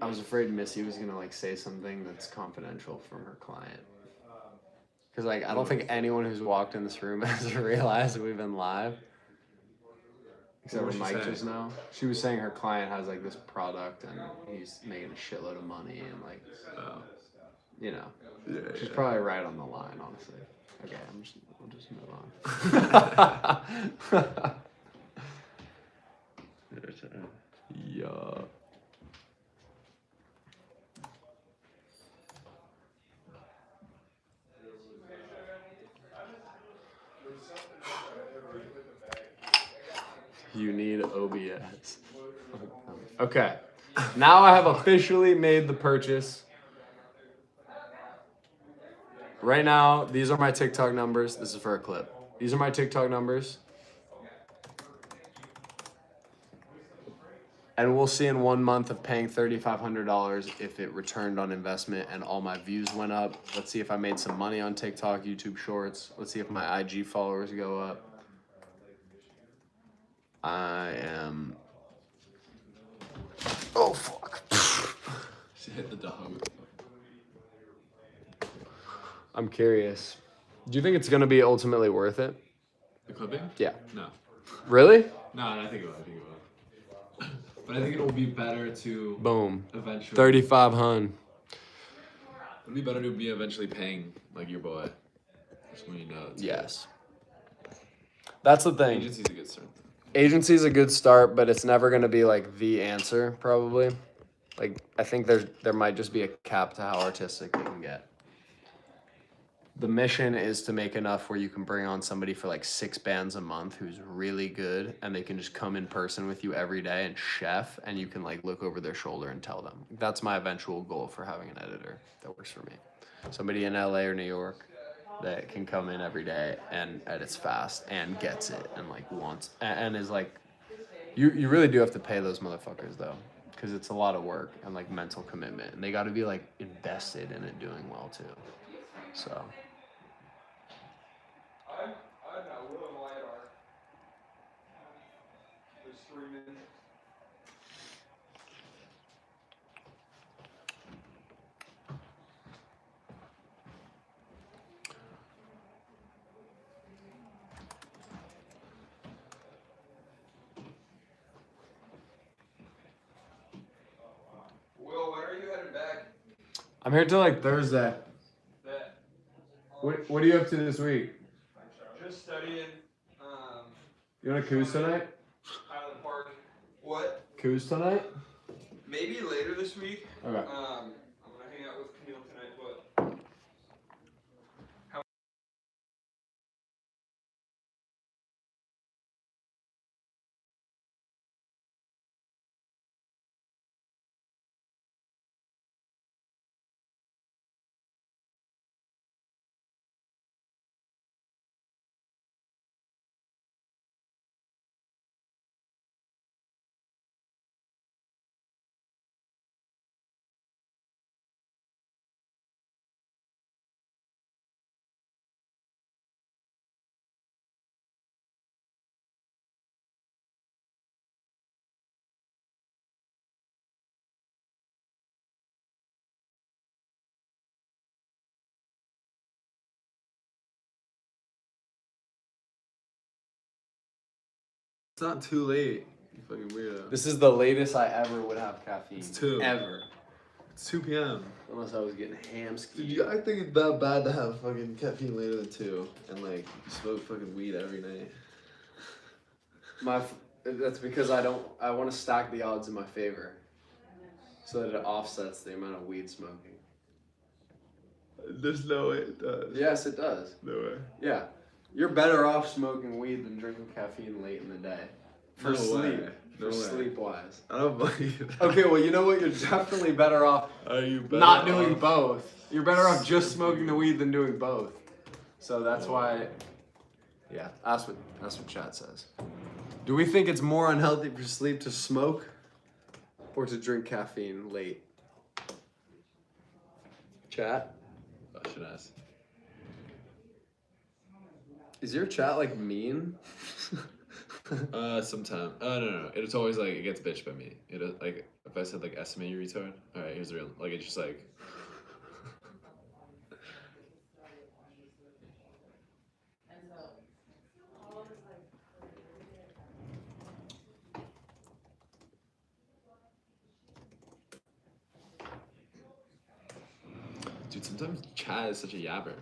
I was afraid Missy was gonna like say something that's confidential from her client. Cause like I don't think anyone who's walked in this room has realized we've been live. Except
What
for
was she
Mike
saying?
just now. She was saying her client has like this product and he's making a shitload of money and like,
Oh.
Yeah, she's
yeah.
probably right on the line, honestly. Okay, we'll just move on. Yeah. You need OBS. Okay. Now I have officially made the purchase. Right now, these are my TikTok numbers. This is for a clip. These are my TikTok numbers. And we'll see in 1 month of paying $3,500 if it returned on investment and all my views went up. Let's see if I made some money on TikTok, YouTube Shorts. Let's see if my IG followers go up. I am... Oh, fuck.
She hit the dog.
I'm curious. Do you think it's going to be ultimately worth it?
The clipping?
Yeah.
No.
Really?
No, I think it will. But I think it will be better to
Boom.
eventually.
3,500.
It'll be better to be eventually paying like your boy. Just when you know. It's
Yes. That's the
good.
thing.
Agency's a good start.
Agency's a good start, but it's never going to be like the answer, probably. Like, I think there might just be a cap to how artistic they can get. the mission is to make enough where you can bring on somebody for like 6 bands a month who's really good, and they can just come in person with you every day and chef, and you can like look over their shoulder and tell them. That's my eventual goal for having an editor that works for me. Somebody in LA or New York that can come in every day and edits fast and gets it and like wants and is like, you really do have to pay those motherfuckers though, because it's a lot of work and like mental commitment, and they got to be like invested in it doing well too. So.
I'm not Will and Wyatt are. They're streaming. Will, when are you heading back?
I'm here till like Thursday.
That
What are you up to this week?
just studying
You want to cruise tonight?
Highland Park. What?
Cruise tonight?
Maybe later this week.
Okay.
I'm gonna hang out with Camille tonight, but
It's not too late. You fucking weirdo.
This is the latest I ever would have caffeine.
It's 2.
Ever.
It's 2 p.m.
Unless I was getting ham-ski.
Dude, I think it's that bad to have fucking caffeine later than 2 and like smoke fucking weed every night.
That's because I want to stack the odds in my favor, so that it offsets the amount of weed smoking.
There's no way it does.
Yes, it does.
No way.
Yeah, you're better off smoking weed than drinking caffeine late in the day. For
No
sleep.
way.
For
No way.
sleep-wise.
I don't believe that.
Okay, well, you know what? You're definitely better off
Are you better
not doing
off?
both. You're better off just smoking the weed than doing both. So that's why. Yeah, that's what chat says. Do we think it's more unhealthy for sleep to smoke or to drink caffeine late? Chat?
I should ask.
Is your chat like mean?
Sometime. No. It's always like it gets bitched by me. It like if I said like estimate you retard. All right, here's the real. Like it's just like. Dude, sometimes chat is such a yapper.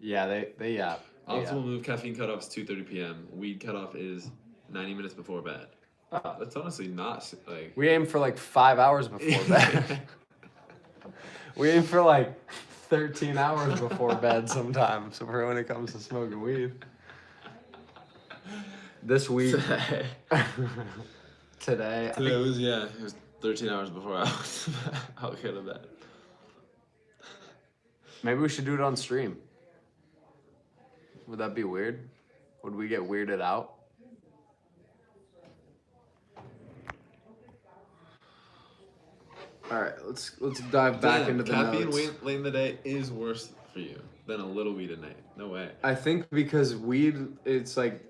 Yeah, they yap.
Optimal move caffeine cutoff is 2:30 p.m. Weed cutoff is 90 minutes before bed.
Oh.
That's honestly not like.
We aim for like 5 hours before bed. We aim for like 13 hours before bed sometimes for when it comes to smoking weed. This week. Today.
Today was it was 13 hours before I was I'll go to bed.
Maybe we should do it on stream. Would that be weird? Would we get weirded out? All right, let's dive back into the
caffeine
notes.
late in the day is worse for you than a little weed at night. No way.
I think because weed, it's like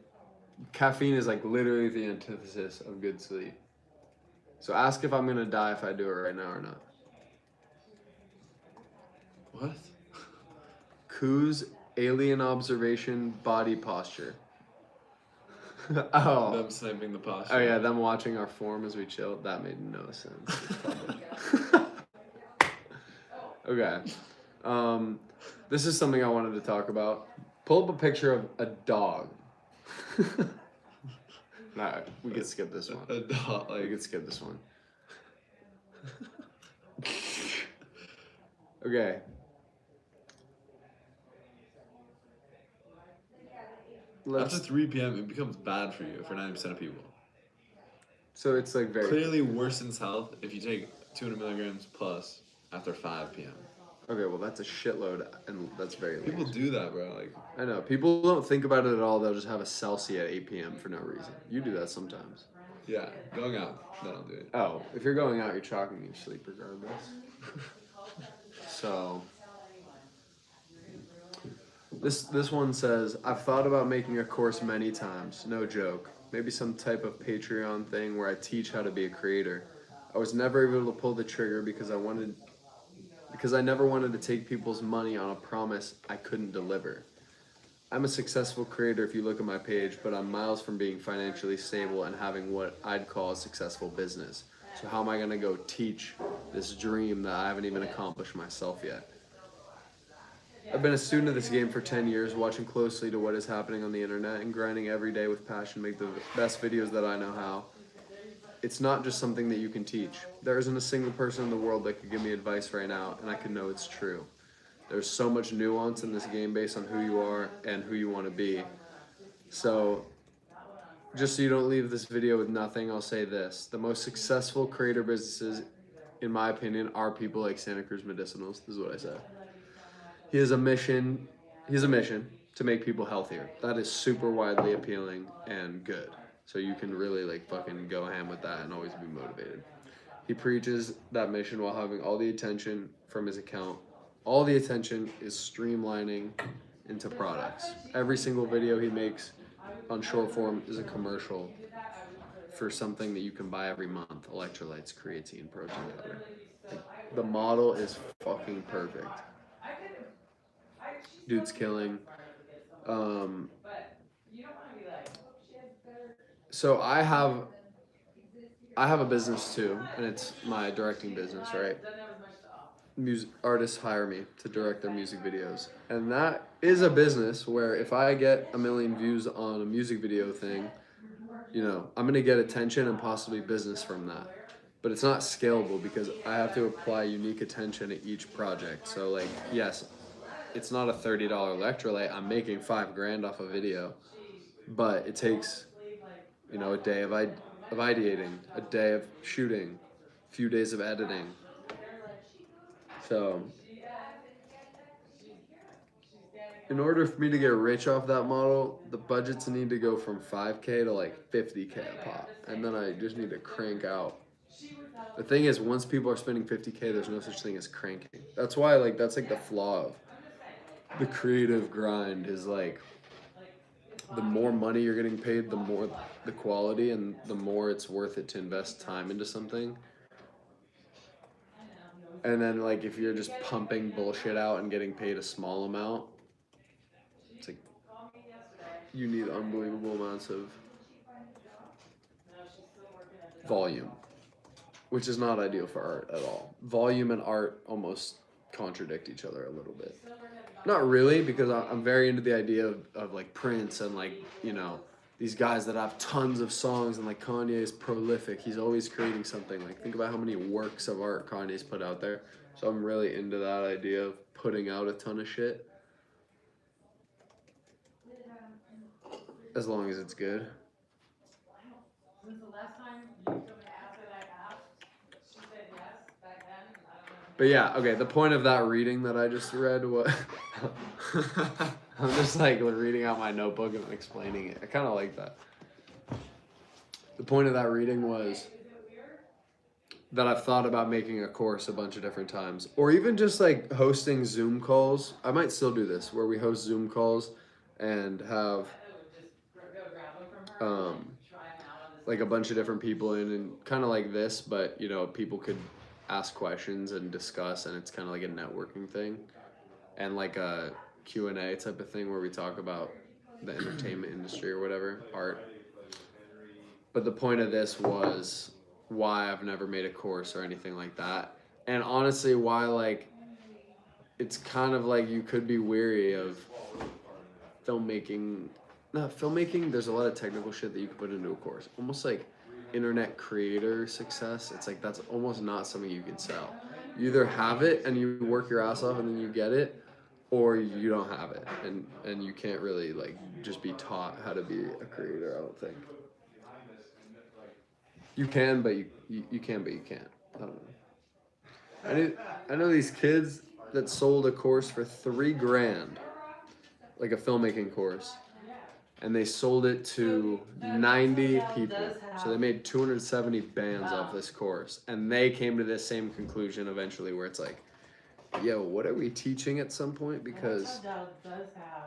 caffeine is like literally the antithesis of good sleep. So ask if I'm gonna die if I do it right now or not.
What?
Koo's alien observation body posture. Oh.
Them sniping the posture.
Oh yeah, them watching our form as we chill. That made no sense. Okay. This is something I wanted to talk about. Pull up a picture of a dog. Nah, we could skip this one.
A dog,
We
like
could skip this one. Okay.
After 3 p.m., it becomes bad for you for 90% of people.
So it's like very
Clearly worsens health if you take 200 milligrams plus after 5 p.m.
Okay, well that's a shitload, and that's very
People
late.
do that, bro. Like,
I know people don't think about it at all. They'll just have a Celsius at 8 p.m. for no reason. You do that sometimes.
yeah, going out, then I'll do it.
Oh, if you're going out, you're chalking your sleep regardless. So this one says, I've thought about making a course many times, no joke. Maybe some type of Patreon thing where I teach how to be a creator. I was never able to pull the trigger because I never wanted to take people's money on a promise I couldn't deliver. I'm a successful creator if you look at my page, but I'm miles from being financially stable and having what I'd call a successful business. So how am I gonna go teach this dream that I haven't even accomplished myself yet? I've been a student of this game for 10 years, watching closely to what is happening on the internet and grinding every day with passion to make the best videos that I know how. It's not just something that you can teach. There isn't a single person in the world that could give me advice right now, and I can know it's true. There's so much nuance in this game based on who you are and who you want to be. So, just so you don't leave this video with nothing, I'll say this. The most successful creator businesses, in my opinion, are people like Santa Cruz Medicinals. This is what I said. He has a mission to make people healthier. That is super widely appealing and good. So you can really like fucking go ham with that and always be motivated. He preaches that mission while having all the attention from his account. All the attention is streamlining into products. Every single video he makes on short form is a commercial for something that you can buy every month. Electrolytes, creatine, protein powder. Like, the model is fucking perfect. Dude's killing. So I have a business too, and it's my directing business, right? Artists hire me to direct their music videos, and that is a business where if I get 1 million views on a music video thing, you know, I'm gonna get attention and possibly business from that. But it's not scalable because I have to apply unique attention to each project. So like, yes, it's not a $30 electrolyte. I'm making $5,000 off a video, but it takes, you know, a day of ideating, a day of shooting, a few days of editing. So, in order for me to get rich off that model, the budgets need to go from 5K to like 50K a pop, and then I just need to crank out. The thing is, once people are spending 50K, there's no such thing as cranking. That's why, like, that's like the flaw of the creative grind is like, the more money you're getting paid, the more the quality and the more it's worth it to invest time into something. And then like if you're just pumping bullshit out and getting paid a small amount, it's like you need unbelievable amounts of volume, which is not ideal for art at all. Volume and art almost contradict each other a little bit. Not really, because I'm very into the idea of like Prince and like, you know, these guys that have tons of songs, and like Kanye is prolific. He's always creating something. Like think about how many works of art Kanye's put out there. So I'm really into that idea of putting out a ton of shit. As long as it's good. But yeah, okay, the point of that reading that I just read was... I'm just like reading out my notebook and explaining it. I kind of like that. The point of that reading was that I've thought about making a course a bunch of different times. Or even just like hosting Zoom calls. I might still do this, where we host Zoom calls and have like a bunch of different people in, and kind of like this, but you know, people could ask questions and discuss, and it's kind of like a networking thing and like a Q&A type of thing where we talk about the entertainment industry or whatever, art. But the point of this was why I've never made a course or anything like that, and honestly why like it's kind of like you could be weary of filmmaking. There's a lot of technical shit that you can put into a course, almost like internet creator success. It's like that's almost not something you can sell. You either have it and you work your ass off and then you get it, or you don't have it, and you can't really like just be taught how to be a creator. I don't think you can, but you can, but you can't. I don't know. I know these kids that sold a course for $3,000, like a filmmaking course, and they sold it to 90 people. So they made 270 bands off this course, and they came to this same conclusion eventually, where it's like, yo, what are we teaching at some point? Because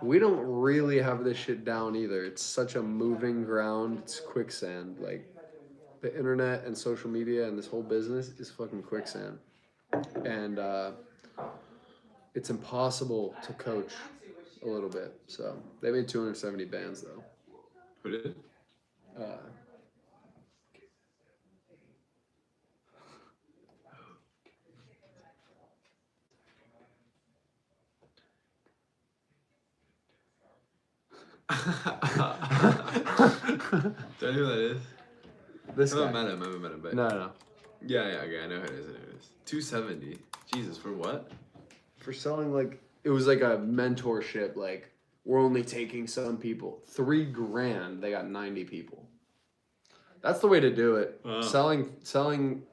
we don't really have this shit down either. It's such a moving ground. It's quicksand. Like, the internet and social media and this whole business is fucking quicksand. And it's impossible to coach a little bit. So they made 270 bands though.
Who did? Do I know who that is?
This
I
guy.
haven't met him, but
No.
yeah, okay, I know who it is. 270. Jesus, for what?
For selling, like, it was like a mentorship, like, we're only taking some people. $3,000, they got 90 people. That's the way to do it.
Wow.
Selling something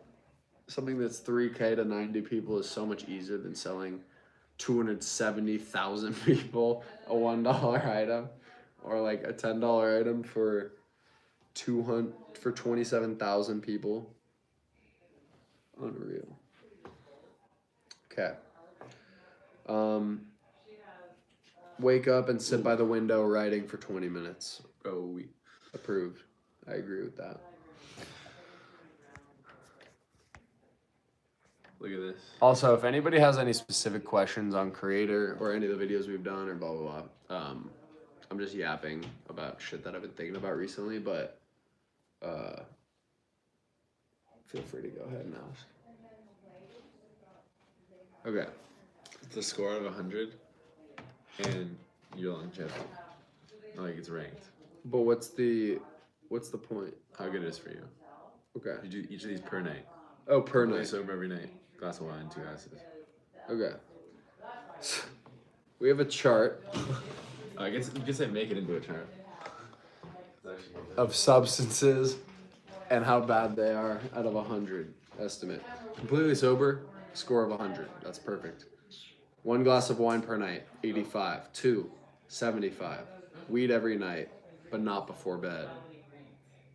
that's $3K to 90 people is so much easier than selling 270,000 people a $1 item, or like a $10 item for 27,000 people. Unreal. Okay. Wake up and sit by the window writing for 20 minutes.
Oh,
Approved. I agree with that.
look at this.
Also, if anybody has any specific questions on Creator or any of the videos we've done or blah, blah, blah, I'm just yapping about shit that I've been thinking about recently, but feel free to go ahead and ask. Okay.
It's a score out of 100, and your longevity. Like, it's ranked.
But what's the point?
How good it is for you.
Okay.
You do each of these per night.
Oh, per
Completely
night.
sober every night. Glass of wine, 2 glasses.
Okay. We have a chart
I guess you could say make it into a chart.
of substances and how bad they are out of 100 estimate. Completely sober, score of 100. That's perfect. 1 glass of wine per night, 85. 2, 75. Weed every night, but not before bed,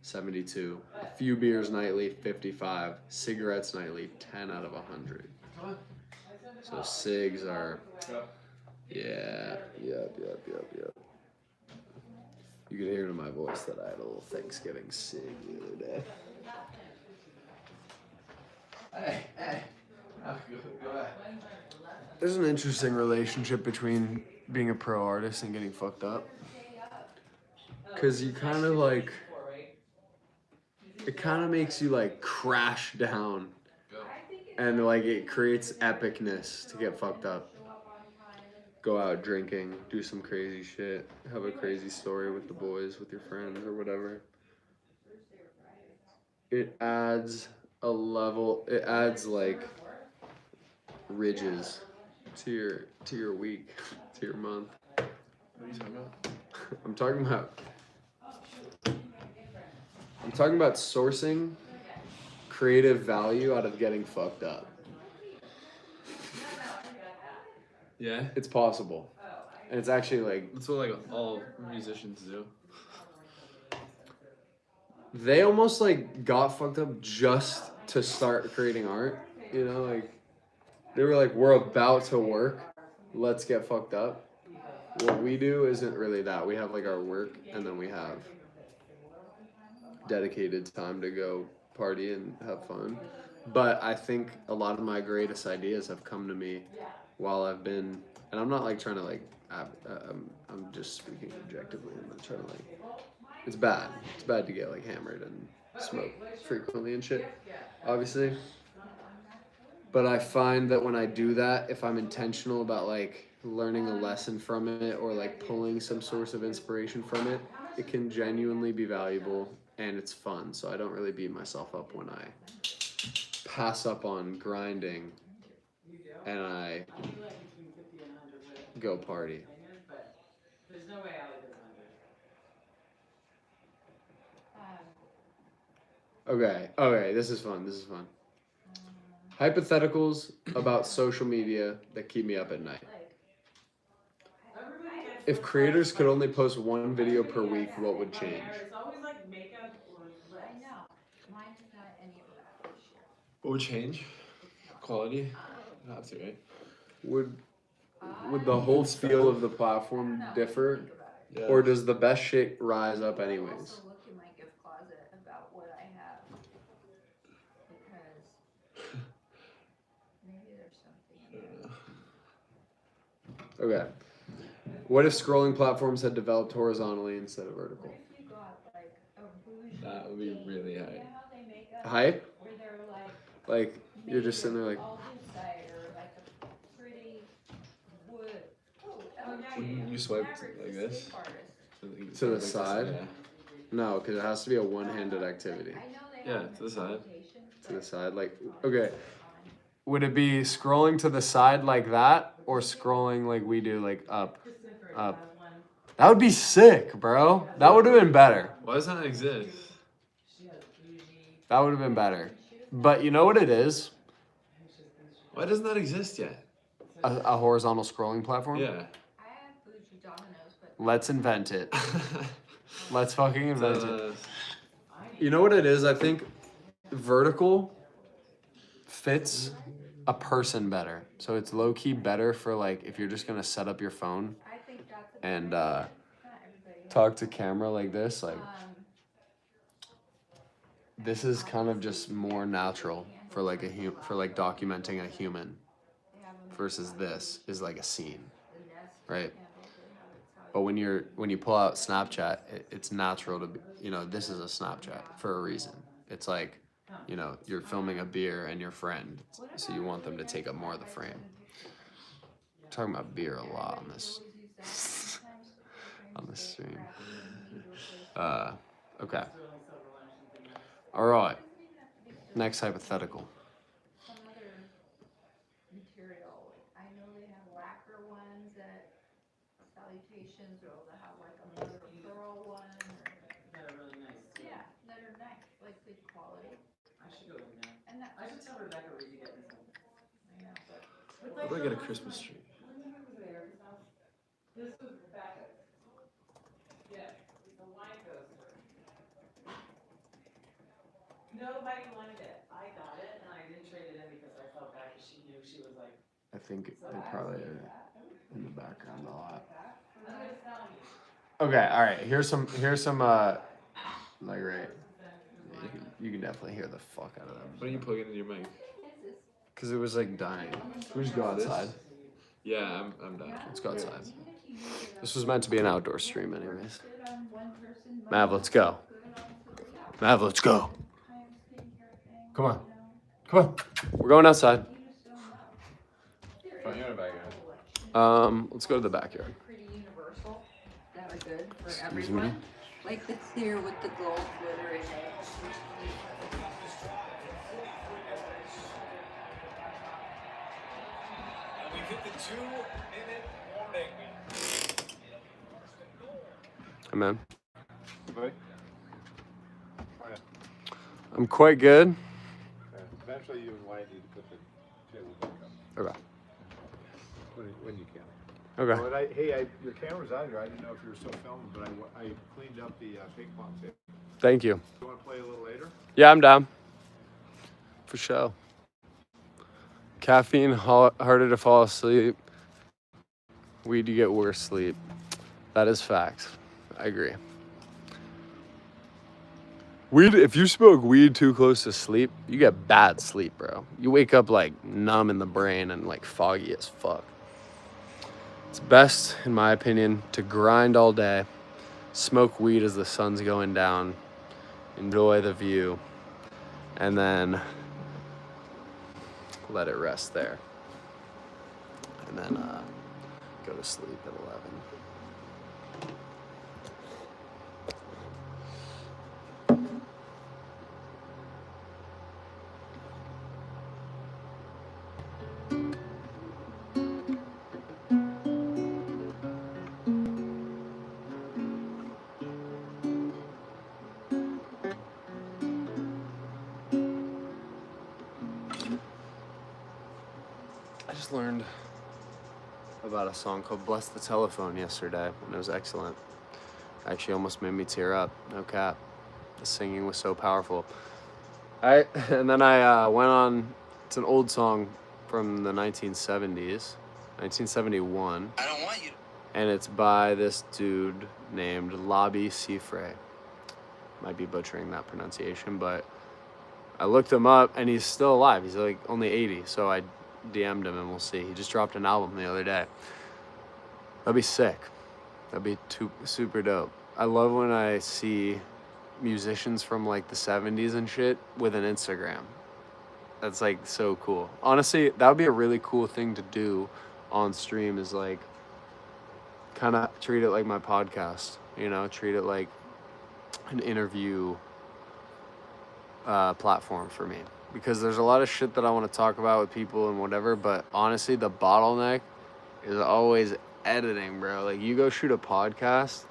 72. A few beers nightly, 55. Cigarettes nightly, 10 out of 100. So cigs are, yeah, yep. You could hear in my voice that I had a little Thanksgiving cig the other day.
Hey. Go ahead.
There's an interesting relationship between being a pro artist and getting fucked up. Cause you kind of like, it kind of makes you like crash down, and like it creates epicness to get fucked up. Go out drinking, do some crazy shit, have a crazy story with the boys, with your friends or whatever. It adds a level, it adds like ridges to your week, to your month.
What are you talking about?
I'm talking about sourcing creative value out of getting fucked up.
Yeah?
It's possible. And it's actually like,
That's what like all musicians do.
they almost like got fucked up just to start creating art. You know, like they were like, we're about to work, let's get fucked up. What we do isn't really that. We have like our work, and then we have dedicated time to go party and have fun. But I think a lot of my greatest ideas have come to me while I've been, and I'm not like trying to like, I'm just speaking objectively. I'm not trying to like, it's bad. It's bad to get like hammered and smoke frequently and shit, obviously. But I find that when I do that, if I'm intentional about like learning a lesson from it or like pulling some source of inspiration from it, it can genuinely be valuable and it's fun. So I don't really beat myself up when I pass up on grinding and I go party.
But there's no way Allie does 100.
Okay, this is fun. Hypotheticals about social media that keep me up at night.
Everybody gets
If
this,
creators
like-
could only post one video per week, what would
My
change?
hair, it's always like makeup or lips.
I know, mine is not any of that this year.
What would change? Quality? You have to, right?
Would the whole feel of the platform differ,
Yeah.
or does the best shit rise up anyways?
Also look in my gift closet about what I have, because maybe there's something in there.
Okay. What if scrolling platforms had developed horizontally instead of vertical?
What if you got like a bougie
That would be
thing,
really
you
high.
know how they make up
Hype?
where they're like
Like you're just sitting there like,
all lucite or like a pretty wood. Oh,
Wouldn't you swipe like this?
To the side? No, because it has to be a one-handed activity.
Yeah, to the side.
To the side, like, okay. Would it be scrolling to the side like that, or scrolling like we do, like up? That would be sick, bro. That would have been better.
Why does that exist?
That would have been better. But you know what it is?
Why doesn't that exist yet?
A horizontal scrolling platform?
Yeah.
I have bougie dominoes, but
Let's invent it. Let's fucking invent it.
Uh,
You know what it is? I think vertical fits a person better. So it's low key better for like if you're just gonna set up your phone
I think that's a
and
not everybody.
talk to camera like this. Like this is kind of just more natural for like for like documenting a human versus this is like a scene, right? But when you pull out Snapchat, it's natural to be, you know, this is a Snapchat for a reason. It's like, you know, you're filming a beer and your friend, so you want them to take up more of the frame. I'm talking about beer a lot on this stream. Okay. All right. Next hypothetical.
Some other material. I know they have lacquer ones at Salutations, or they'll have like a mother of pearl one.
They're really nice.
Yeah, that are nice, like good quality.
I should go in there.
And that,
I should tell Rebecca we should get me some.
I know, but
How do I get a Christmas tree?
This was Rebecca's. Yes, the wine coaster. Nobody wanted it. I got it, and I didn't trade it in because I felt bad because she knew she was like,
I think they probably are in the background a lot.
I'm gonna sell you.
Okay, all right. Here's some like right. You can definitely hear the fuck out of them.
Why don't you plug it into your mic?
Cause it was like dying. Can we just go outside?
Yeah, I'm done.
Let's go outside. This was meant to be an outdoor stream, anyways. Mav, let's go. Mav, let's go. Come on. Come on. We're going outside.
Front yard or backyard?
Let's go to the backyard.
pretty universal, that are good for
Excuse
everyone.
me?
Like the clear with the gold glitter in it.
And we've hit the 2-minute warning.
Hey, man.
Buddy?
I'm quite good.
Eventually you and Wyatt need to put the table back up.
Okay.
When you can.
Okay.
But your camera's out here. I didn't know if you were still filming, but I cleaned up the ping pong table.
Thank you.
You want to play a little later?
Yeah, I'm down. For sure. Caffeine, harder to fall asleep. Weed, you get worse sleep. That is facts. I agree. Weed, if you smoke weed too close to sleep, you get bad sleep, bro. You wake up like numb in the brain and like foggy as fuck. It's best, in my opinion, to grind all day, smoke weed as the sun's going down, enjoy the view, and then let it rest there. And then go to sleep at 11. just learned about a song called Bless the Telephone yesterday, and it was excellent. Actually almost made me tear up, no cap. The singing was so powerful. And then I went on, it's an old song from the 1970s, 1971.
I don't want you.
And it's by this dude named Labi Siffre. Might be butchering that pronunciation, but I looked him up and he's still alive. He's like only 80, so I DM'd him and we'll see. He just dropped an album the other day. That'd be sick. That'd be super dope. I love when I see musicians from like the 70s and shit with an Instagram. That's like so cool. Honestly, that would be a really cool thing to do on stream, is like kind of treat it like my podcast, you know, treat it like an interview platform for me, because there's a lot of shit that I want to talk about with people and whatever, but honestly the bottleneck is always editing, bro. Like, you go shoot a podcast,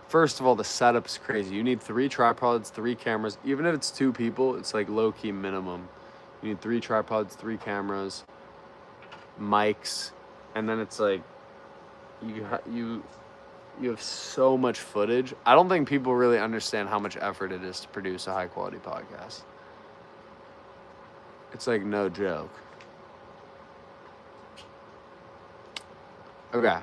first of all, the setup's crazy. You need 3 tripods, 3 cameras. Even if it's 2 people, it's like low-key minimum. You need 3 tripods, 3 cameras, mics, and then it's like you have so much footage. I don't think people really understand how much effort it is to produce a high-quality podcast. It's like no joke. Okay.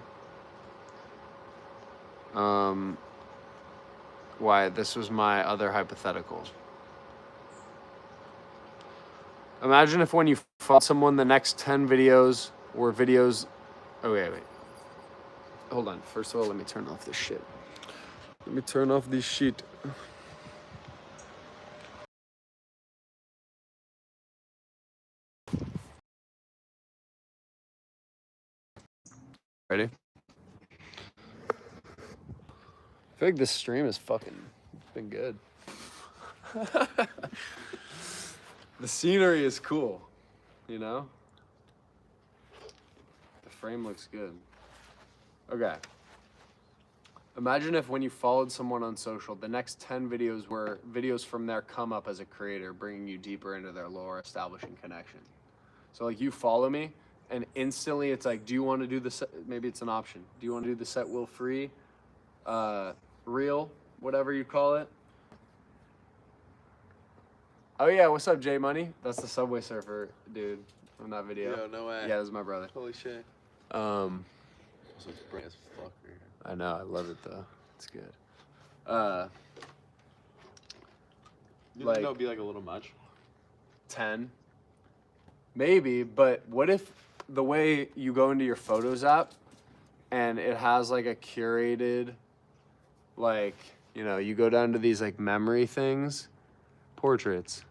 Why, this was my other hypothetical. Imagine if when you follow someone, the next 10 videos were videos... Oh, wait. Hold on. First of all, let me turn off this shit. Let me turn off this shit. Ready? I feel like this stream is been good. The scenery is cool, you know? The frame looks good. Okay. Imagine if when you followed someone on social, the next 10 videos were videos from their come up as a creator, bringing you deeper into their lore, establishing connection. So like, you follow me, and instantly it's like, do you want to do the maybe it's an option. Do you want to do the SetWillFree reel, whatever you call it? Oh yeah, what's up, J Money? That's the Subway Surfer dude from that video.
Yo, no way.
Yeah, this is my brother.
Holy shit.
So
it's bright as fuck right here.
I know, I love it though. It's good.
You
like,
think that would be like a little much?
10, maybe, but what if the way you go into your Photos app and it has like a curated, like, you know, you go down to these like memory things, portraits,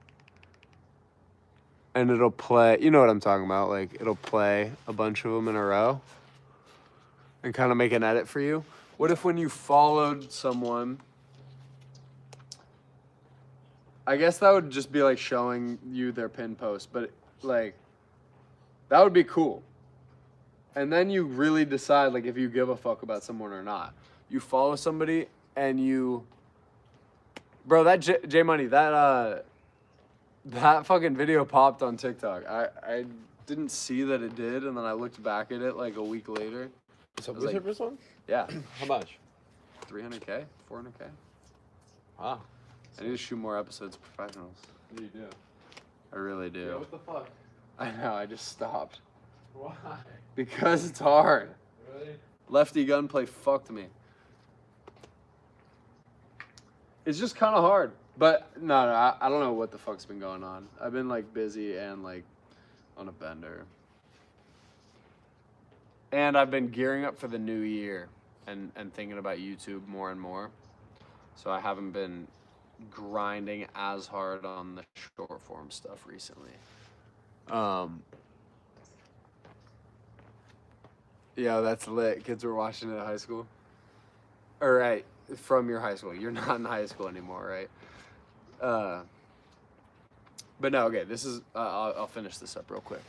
and it'll play, you know what I'm talking about, like it'll play a bunch of them in a row and kind of make an edit for you. What if when you followed someone, I guess that would just be like showing you their pin post, but like, that would be cool. And then you really decide like if you give a fuck about someone or not. You follow somebody and you, bro, that J Money, that fucking video popped on TikTok. I didn't see that it did, and then I looked back at it like a week later.
So
was like,
this one?
Yeah.
How much?
300K, 400K.
Wow.
I need to shoot more episodes of Professionals.
What do you do?
I really do.
Yeah, what the fuck?
I know, I just stopped.
Why?
Because it's hard.
Really?
Lefty gunplay fucked me. It's just kind of hard. But no, I don't know what the fuck's been going on. I've been like busy and like on a bender. And I've been gearing up for the new year and thinking about YouTube more and more. So I haven't been grinding as hard on the short form stuff recently. Yeah, that's lit. Kids were watching it at high school. All right, from your high school. You're not in high school anymore, right? But no, okay, this is, I'll finish this up real quick.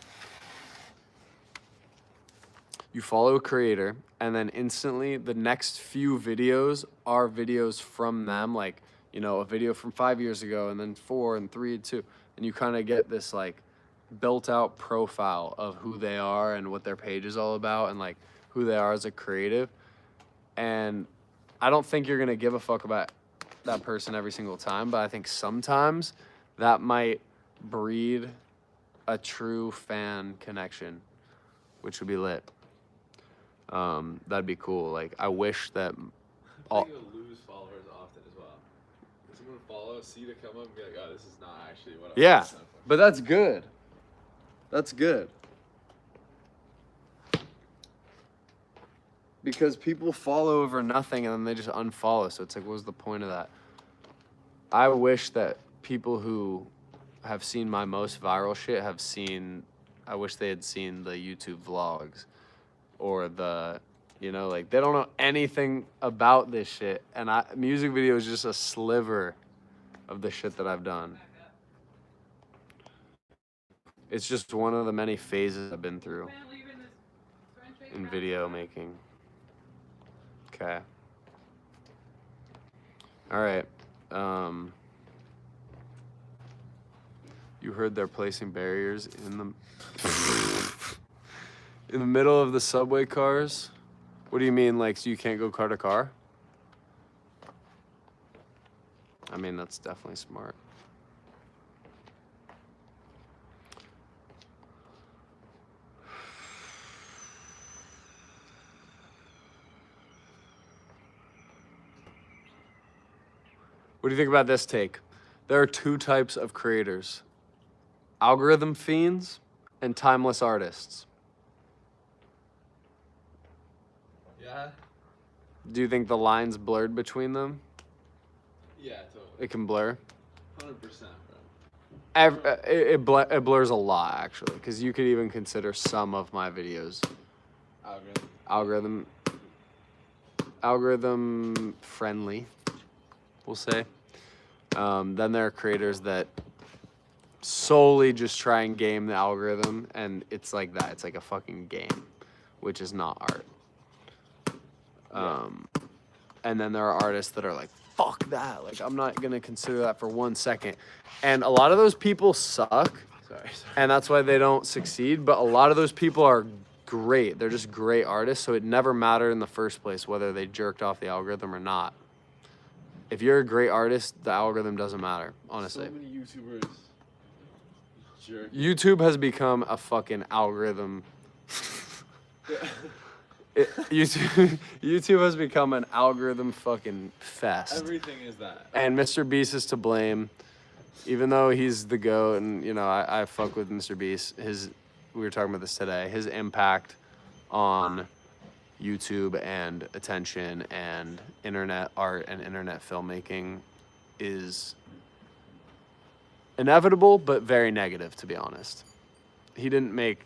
You follow a creator, and then instantly the next few videos are videos from them, like, you know, a video from 5 years ago, and then 4 and 3 and 2, and you kind of get this like built out profile of who they are and what their page is all about and like who they are as a creative. And I don't think you're going to give a fuck about that person every single time, but I think sometimes that might breed a true fan connection, which would be lit. That'd be cool. Like, I wish that
I think you'll lose followers often as well. If someone follow, see to come up and be like, oh, this is not actually what I
yeah,
was for.
but that's good. That's good. Because people follow over nothing and then they just unfollow. So it's like, what was the point of that? I wish that people who have seen my most viral shit I wish they had seen the YouTube vlogs or the, you know, like they don't know anything about this shit. And music video is just a sliver of the shit that I've done. It's just one of the many phases I've been through in video making. Okay. All right. You heard they're placing barriers in the middle of the subway cars? What do you mean, like, so you can't go car to car? I mean, that's definitely smart. What do you think about this take? There are two types of creators: algorithm fiends and timeless artists.
Yeah?
Do you think the line's blurred between them?
Yeah, totally.
It can blur.
100%, bro.
It blurs a lot, actually, because you could even consider some of my videos algorithm friendly, we'll say. Then there are creators that solely just try and game the algorithm, and it's like that. It's like a fucking game, which is not art. And then there are artists that are like, fuck that. Like, I'm not going to consider that for 1 second. And a lot of those people suck.
Sorry.
And that's why they don't succeed. But a lot of those people are great. They're just great artists. So it never mattered in the first place whether they jerked off the algorithm or not. If you're a great artist, the algorithm doesn't matter, honestly.
So many YouTubers jerk.
YouTube has become a fucking algorithm. YouTube has become an algorithm fucking fest.
Everything is that.
And Mr. Beast is to blame, even though he's the GOAT, and you know I fuck with Mr. Beast. We were talking about this today. His impact on YouTube and attention and internet art and internet filmmaking is inevitable, but very negative, to be honest. He didn't make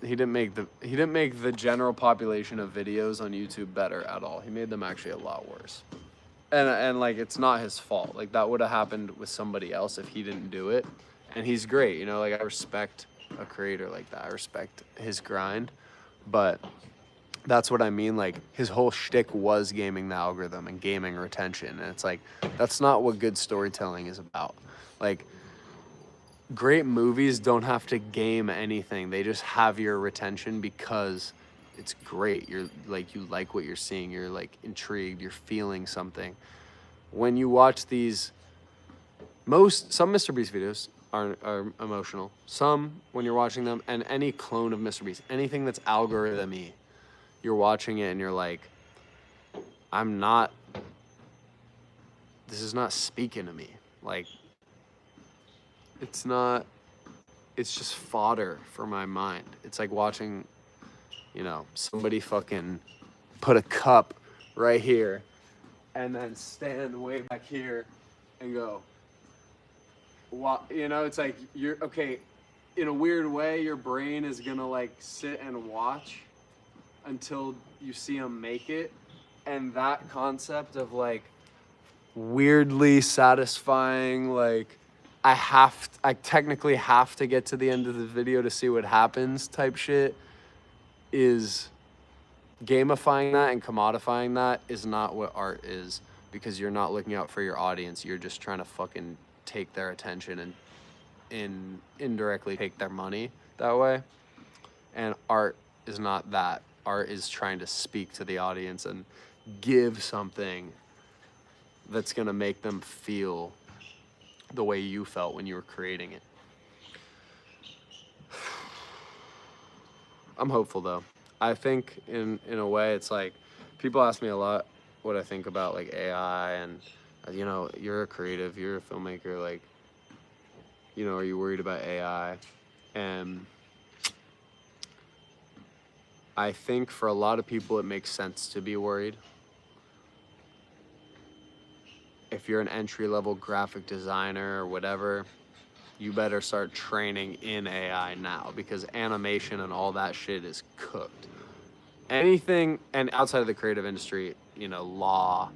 the general population of videos on YouTube better at all. He made them actually a lot worse. And like, it's not his fault. Like, that would have happened with somebody else if he didn't do it. And he's great, you know, like, I respect a creator like that. I respect his grind, but that's what I mean. Like, his whole shtick was gaming the algorithm and gaming retention. And it's like, that's not what good storytelling is about. Like, great movies don't have to game anything. They just have your retention because it's great. You're like, you like what you're seeing. You're like intrigued. You're feeling something. When you watch these, some Mr. Beast videos are emotional. Some, when you're watching them, and any clone of Mr. Beast, anything that's algorithm-y, you're watching it and you're like, this is not speaking to me. Like, it's just fodder for my mind. It's like watching, you know, somebody fucking put a cup right here and then stand way back here and go, you know, it's like, you're, okay, in a weird way, your brain is gonna like sit and watch until you see them make it. And that concept of like weirdly satisfying, like, I technically have to get to the end of the video to see what happens type shit, is gamifying that and commodifying that is not what art is, because you're not looking out for your audience. You're just trying to fucking take their attention and indirectly take their money that way. And art is not that. Art is trying to speak to the audience and give something that's going to make them feel the way you felt when you were creating it. I'm hopeful though. I think in a way it's like, people ask me a lot what I think about like AI, and you know, you're a creative, you're a filmmaker, like, you know, are you worried about AI? And I think for a lot of people it makes sense to be worried. If you're an entry-level graphic designer or whatever, you better start training in AI now, because animation and all that shit is cooked. Anything, and outside of the creative industry, you know, law,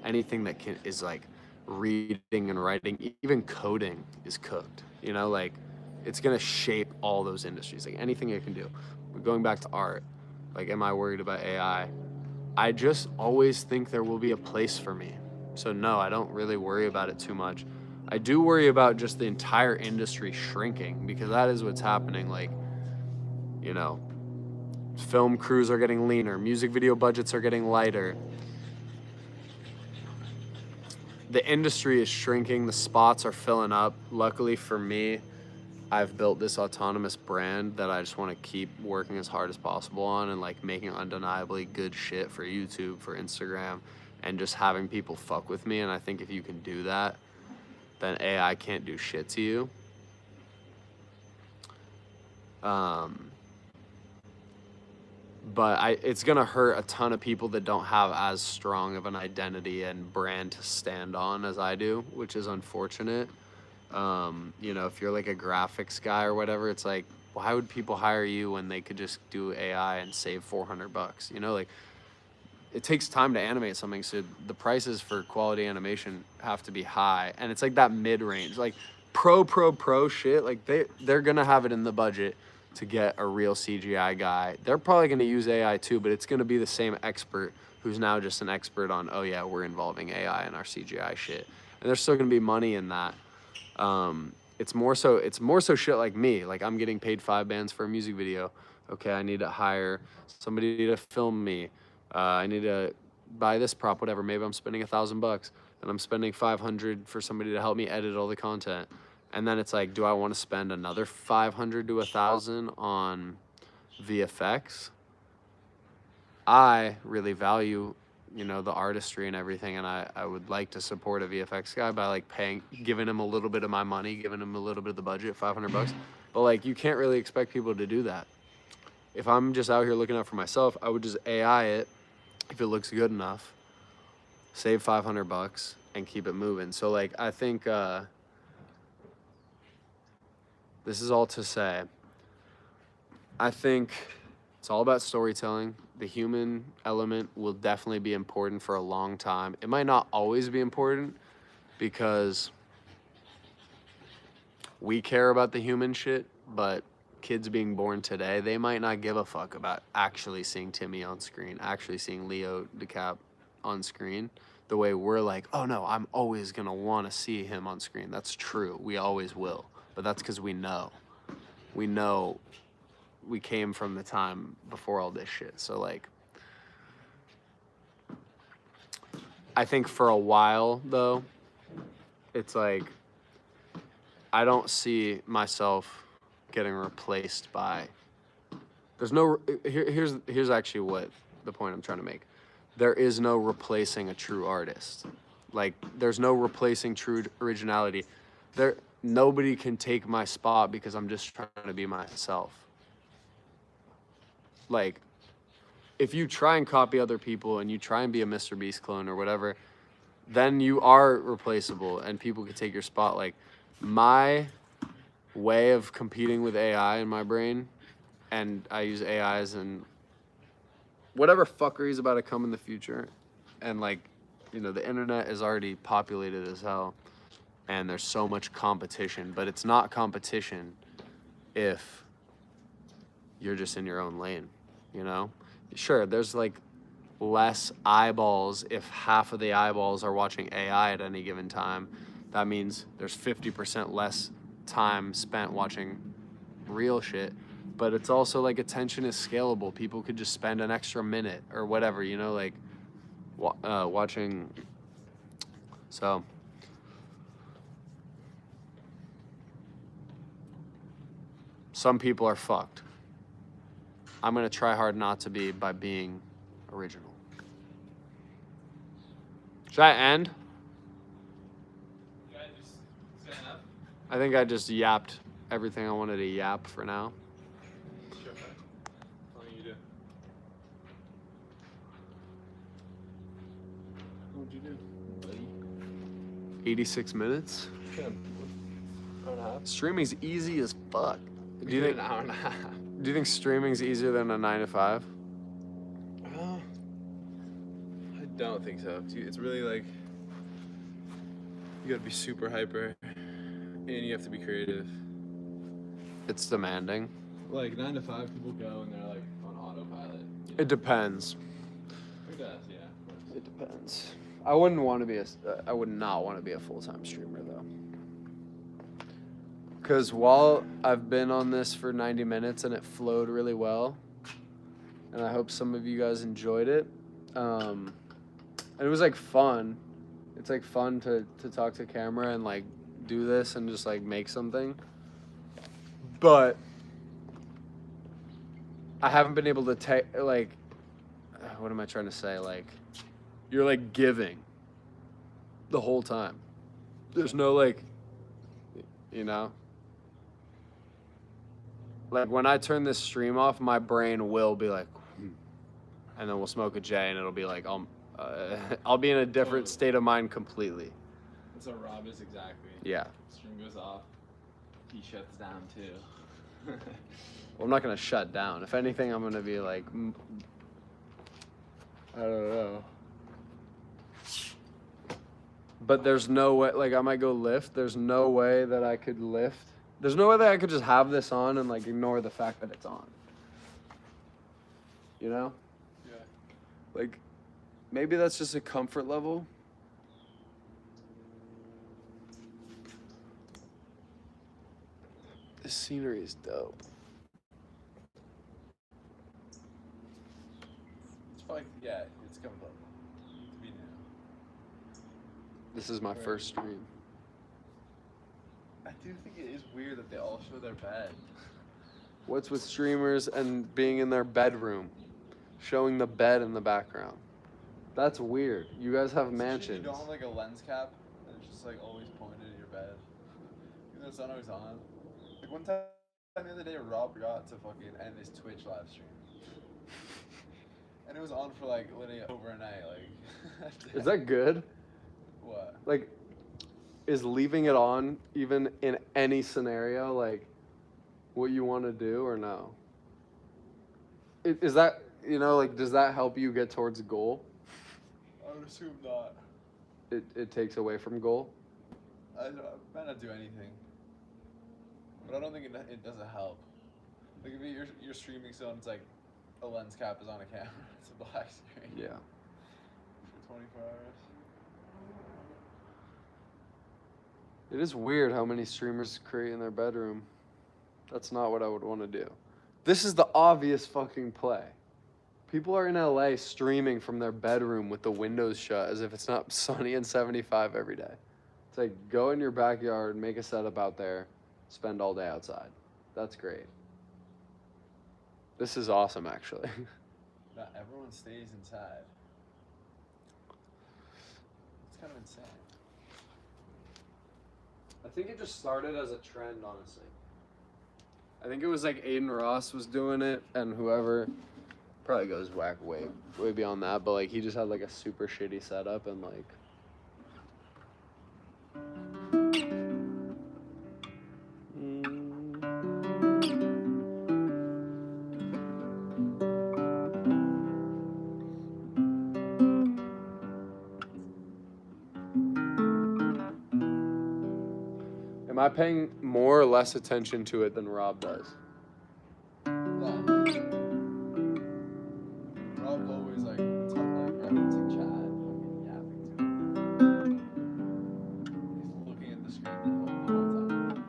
anything that is like reading and writing, even coding is cooked. You know, like, it's gonna shape all those industries, like anything it can do. But going back to art, like, am I worried about AI? I just always think there will be a place for me. So no, I don't really worry about it too much. I do worry about just the entire industry shrinking, because that is what's happening. Like, you know, film crews are getting leaner, music video budgets are getting lighter. The industry is shrinking, the spots are filling up. Luckily for me, I've built this autonomous brand that I just want to keep working as hard as possible on, and like making undeniably good shit for YouTube, for Instagram, and just having people fuck with me. And I think if you can do that, then AI can't do shit to you. But it's gonna hurt a ton of people that don't have as strong of an identity and brand to stand on as I do, which is unfortunate. You know, if you're like a graphics guy or whatever, it's like, why would people hire you when they could just do AI and save $400? You know, like, it takes time to animate something, so the prices for quality animation have to be high, and it's like that mid-range, like pro shit. Like, they're gonna have it in the budget to get a real CGI guy. They're probably gonna use AI too, but it's gonna be the same expert who's now just an expert on, oh yeah, we're involving AI in our CGI shit, and there's still gonna be money in that. It's more so shit like me. Like, I'm getting paid 5 bands for a music video. Okay, I need to hire somebody to film me. I need to buy this prop, whatever. Maybe I'm spending $1,000, and I'm spending 500 for somebody to help me edit all the content. And then it's like, do I want to spend another 500 to 1,000 on VFX? I really value, you know, the artistry and everything, and I would like to support a VFX guy by like giving him a little bit of my money, giving him a little bit of the budget, $500. But like, you can't really expect people to do that. If I'm just out here looking out for myself, I would just AI it if it looks good enough, save $500 and keep it moving. So like, I think this is all to say, I think it's all about storytelling. The human element will definitely be important for a long time. It might not always be important, because we care about the human shit, but kids being born today, they might not give a fuck about actually seeing Timmy on screen, actually seeing Leo DeCap on screen, the way we're like, oh no, I'm always gonna wanna see him on screen. That's true, we always will, but that's because we know we came from the time before all this shit. So like, I think for a while though, it's like, I don't see myself getting replaced by, here's actually what the point I'm trying to make. There is no replacing a true artist. Like, there's no replacing true originality. Nobody can take my spot because I'm just trying to be myself. Like, if you try and copy other people and you try and be a Mr. Beast clone or whatever, then you are replaceable and people can take your spot. Like, my way of competing with AI in my brain, and I use AIs and whatever fuckery is about to come in the future, and like, you know, the internet is already populated as hell, and there's so much competition, but it's not competition if you're just in your own lane, you know? Sure, there's like less eyeballs if half of the eyeballs are watching AI at any given time. That means there's 50% less time spent watching real shit, but it's also like attention is scalable. People could just spend an extra minute or whatever, you know, like watching. So some people are fucked. I'm gonna try hard not to be by being original. Should I end?
You guys just stand up?
I think I just yapped everything I wanted to yap for now.
Sure. What do you do? What'd you do?
86 minutes.
Hour and a half.
Streaming's easy as fuck. Do you think
an hour and a half?
Do you think streaming's easier than a 9 to 5?
I don't think so. It's really like you gotta be super hyper, and you have to be creative.
It's demanding.
Like 9 to 5, people go and they're like on autopilot. You know?
It depends.
It does, yeah. Of course.
It depends. I wouldn't want to be I would not want to be a full-time streamer though. Because while I've been on this for 90 minutes and it flowed really well, and I hope some of you guys enjoyed it, and it was like fun. It's like fun to talk to camera and like do this and just like make something. But I haven't been able to take, like, what am I trying to say? Like, you're like giving the whole time. There's no like, you know? Like when I turn this stream off, my brain will be like, and then we'll smoke a J and it'll be like, I'll be in a different state of mind completely.
That's what Rob is exactly.
Yeah.
Stream goes off, he shuts down too.
Well, I'm not gonna shut down. If anything, I'm gonna be like, I don't know. But there's no way, like I might go lift. There's no way that I could lift. There's no way that I could just have this on and like ignore the fact that it's on. You know?
Yeah.
Like, maybe that's just a comfort level. This scenery is dope.
It's probably, yeah, it's coming up to be new.
This is my first stream.
I do think it is weird that they all show their bed.
What's with streamers and being in their bedroom, showing the bed in the background? That's weird. You guys have mansions.
You don't have like a lens cap, and it's just like always pointed at your bed. Even though it's not always on. Like one time the other day, Rob forgot to fucking end his Twitch live stream, and it was on for like literally over a night. Like,
Is that good?
What?
Like, is leaving it on even in any scenario like what you want to do or no? Is that, you know, like, does that help you get towards a goal?
I would assume not.
It takes away from goal?
I might not do anything, but I don't think it doesn't help. Like if you're streaming so it's like a lens cap is on a camera, it's a black screen.
Yeah.
For 24 hours.
It is weird how many streamers create in their bedroom. That's not what I would want to do. This is the obvious fucking play. People are in LA streaming from their bedroom with the windows shut as if it's not sunny and 75 every day. It's like, go in your backyard, make a setup out there, spend all day outside. That's great. This is awesome, actually.
Not everyone stays inside. It's kind of insane.
I think it just started as a trend, honestly. I think it was like Aiden Ross was doing it, and whoever probably goes way beyond that, but like he just had like a super shitty setup and like. Am I paying more or less attention to it than Rob does?
Rob's always like referencing chat, fucking yapping to him. He's looking at the screen the whole time.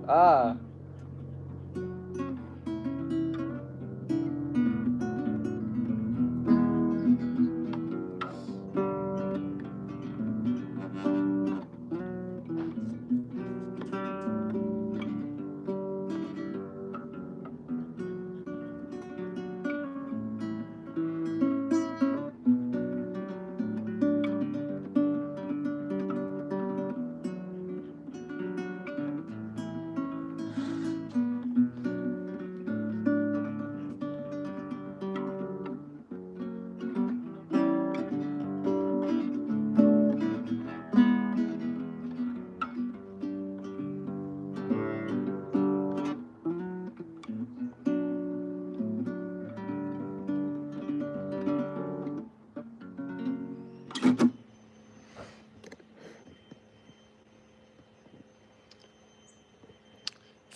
Ah.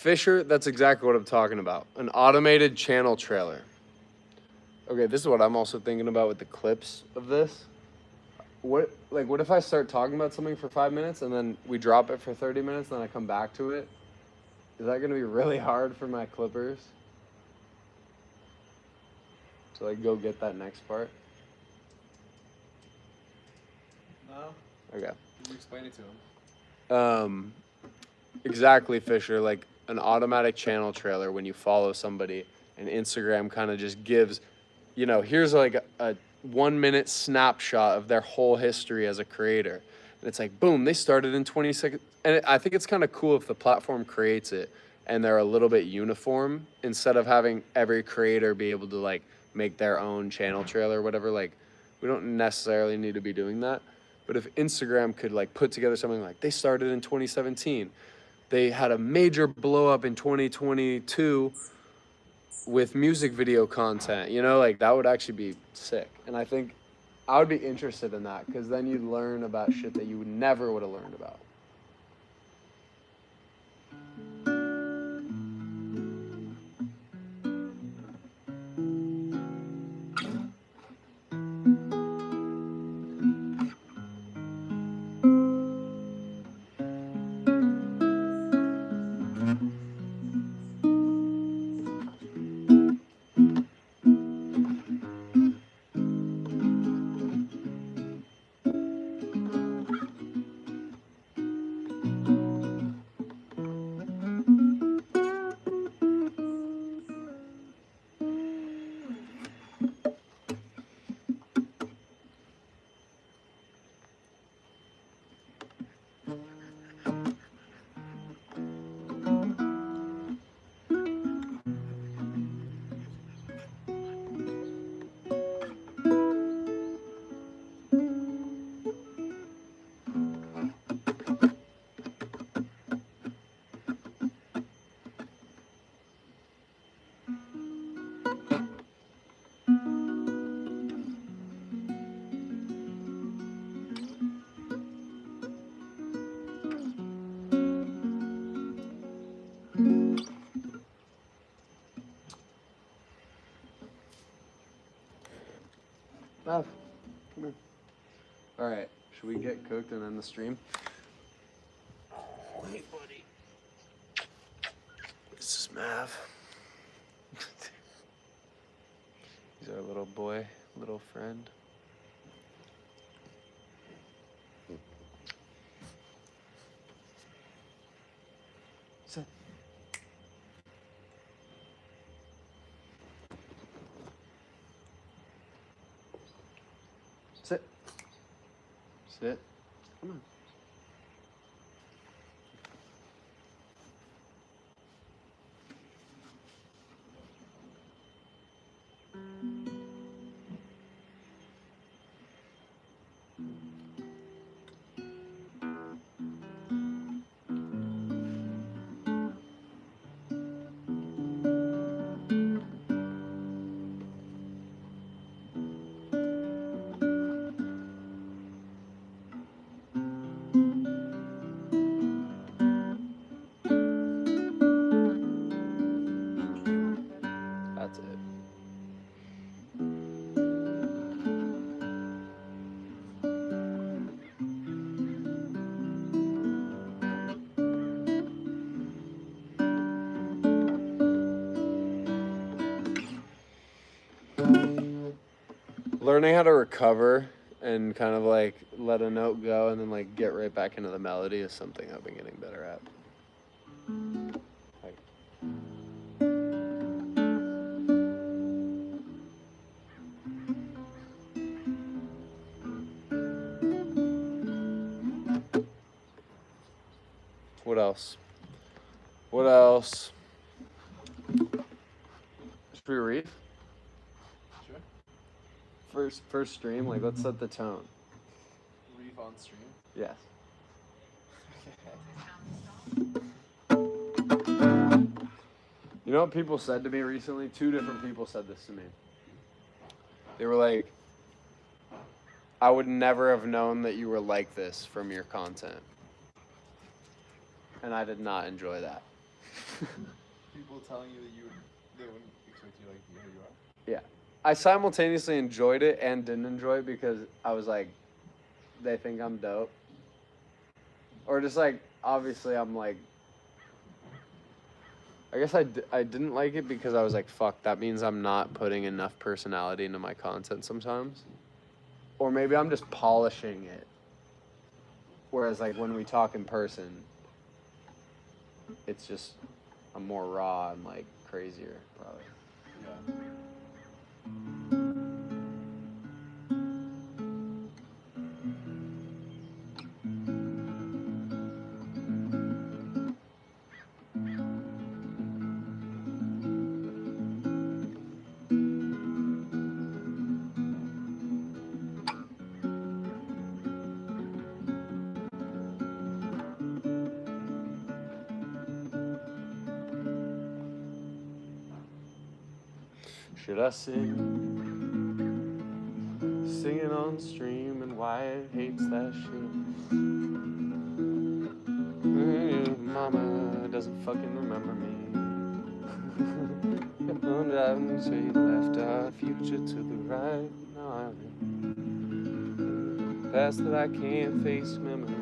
Fisher, that's exactly what I'm talking about. An automated channel trailer. Okay, this is what I'm also thinking about with the clips of this. What if I start talking about something for 5 minutes and then we drop it for 30 minutes and then I come back to it? Is that going to be really hard for my clippers? To like go get that next part?
No.
Okay.
You explain it to him.
Exactly, Fisher. Like an automatic channel trailer when you follow somebody, and Instagram kind of just gives, here's like a 1 minute snapshot of their whole history as a creator. And it's like, boom, they started in 20 seconds. And I think it's kind of cool if the platform creates it and they're a little bit uniform instead of having every creator be able to like make their own channel trailer or whatever. Like, we don't necessarily need to be doing that. But if Instagram could like put together something like they started in 2017, they had a major blow up in 2022 with music video content, like that would actually be sick. And I think I would be interested in that because then you'd learn about shit that you never would have learned about. Mav, come here. All right, should we get cooked and end the stream? Hey, buddy. This is Mav. He's our little boy, little friend. Sit. Sit. Sit. Come on. Learning how to recover and kind of like let a note go and then like get right back into the melody is something I've been getting better at. Like, what else? What else? Should we read?
Sure.
First stream, like let's set the tone.
Reef on stream.
Yes. You know what people said to me recently? 2 different people said this to me. They were like, I would never have known that you were like this from your content. And I did not enjoy that.
People telling you that they wouldn't expect you to like be who you are.
Yeah. I simultaneously enjoyed it and didn't enjoy it because I was like, they think I'm dope. Or just like, obviously I'm like, I guess I didn't like it because I was like, fuck, that means I'm not putting enough personality into my content sometimes. Or maybe I'm just polishing it. Whereas like when we talk in person, it's just, I'm more raw and like crazier, probably.
Yeah.
Should I sing it on stream and Wyatt hates that shit? Mama doesn't fucking remember me. Kept on driving so you left our future to the right. Now I'm in past that I can't face memory.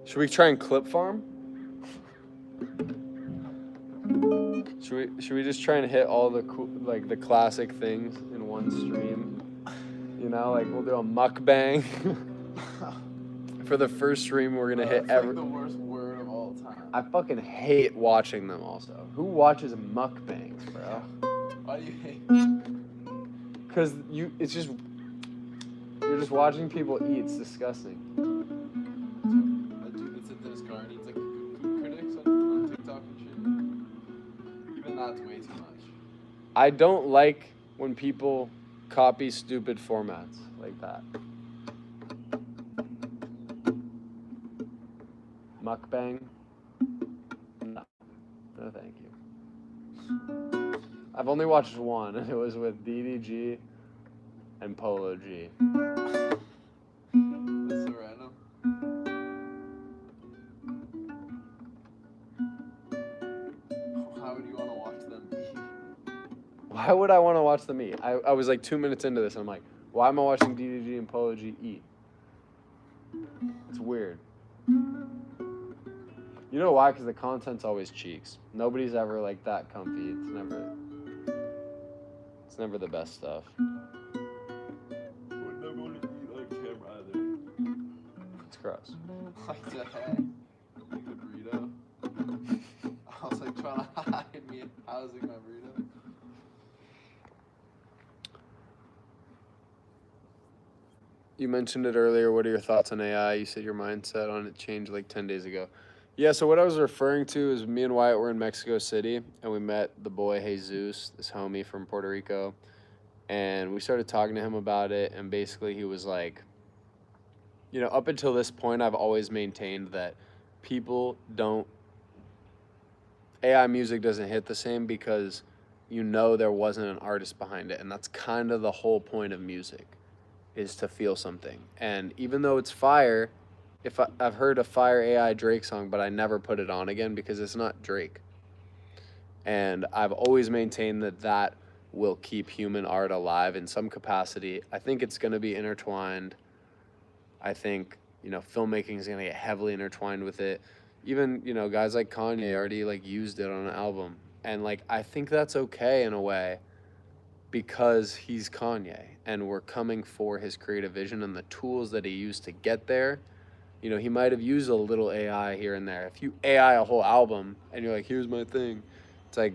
Should we try and clip farm? Should we just try and hit all the cool, like the classic things in one stream? You know, like we'll do a mukbang. For the first stream, we're gonna hit
That's like the worst word of all time.
I fucking hate watching them. Also, who watches mukbangs, bro?
Why do you hate?
Cause you're just watching people eat. It's disgusting.
A dude that sits in his car and eats like food critics on TikTok and shit. Even that's way too much.
I don't like when people copy stupid formats like that. Mukbang? No. No, thank you. I've only watched one, and it was with DDG and Polo G.
That's so random. Why would you want to watch them eat?
Why would I want to watch them eat? I was like 2 minutes into this, and I'm like, why am I watching DDG and Polo G eat? It's weird. You know why? Because the content's always cheeks. Nobody's ever like that comfy. It's never the best stuff.
We're never going to eat on camera either.
It's gross.
Like the heck? Like the burrito? I was like trying to hide me housing my burrito.
You mentioned it earlier. What are your thoughts on AI? You said your mindset on it changed like 10 days ago. Yeah, so what I was referring to is me and Wyatt were in Mexico City, and we met the boy Jesus, this homie from Puerto Rico, and we started talking to him about it, and basically he was like, you know, up until this point, I've always maintained that AI music doesn't hit the same because you know there wasn't an artist behind it, and that's kind of the whole point of music, is to feel something. And even though it's fire, I've heard a Fire AI Drake song, but I never put it on again because it's not Drake. And I've always maintained that will keep human art alive in some capacity. I think it's going to be intertwined. I think, filmmaking is going to get heavily intertwined with it. Even, guys like Kanye already like used it on an album. And like, I think that's okay in a way because he's Kanye and we're coming for his creative vision and the tools that he used to get there. He might have used a little AI here and there. If you AI a whole album and you're like, here's my thing, it's like,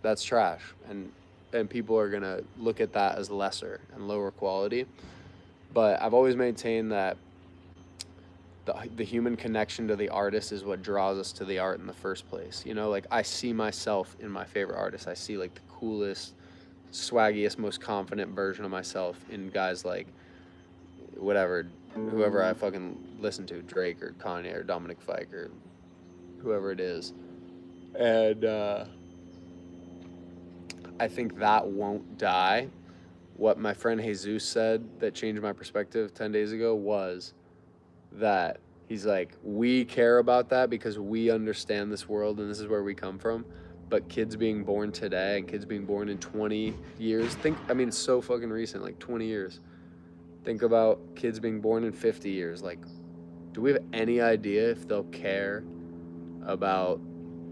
that's trash. And people are going to look at that as lesser and lower quality. But I've always maintained that the human connection to the artist is what draws us to the art in the first place. Like I see myself in my favorite artists. I see like the coolest, swaggiest, most confident version of myself in guys like whoever I fucking listen to, Drake or Kanye or Dominic Fike or whoever it is. And I think that won't die. What my friend Jesus said that changed my perspective 10 days ago was that he's like, we care about that because we understand this world and this is where we come from. But kids being born today and kids being born in 20 years, it's so fucking recent, like 20 years. Think about kids being born in 50 years. Like, do we have any idea if they'll care about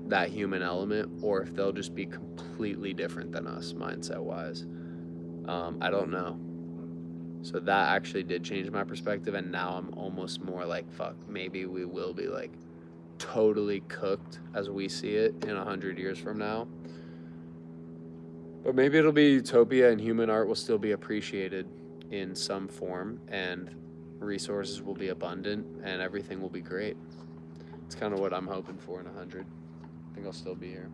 that human element or if they'll just be completely different than us mindset-wise? I don't know. So that actually did change my perspective, and now I'm almost more like, fuck, maybe we will be like totally cooked as we see it in 100 years from now. But maybe it'll be utopia and human art will still be appreciated in some form and resources will be abundant and everything will be great. It's kind of what I'm hoping for in 100. I think I'll still be here.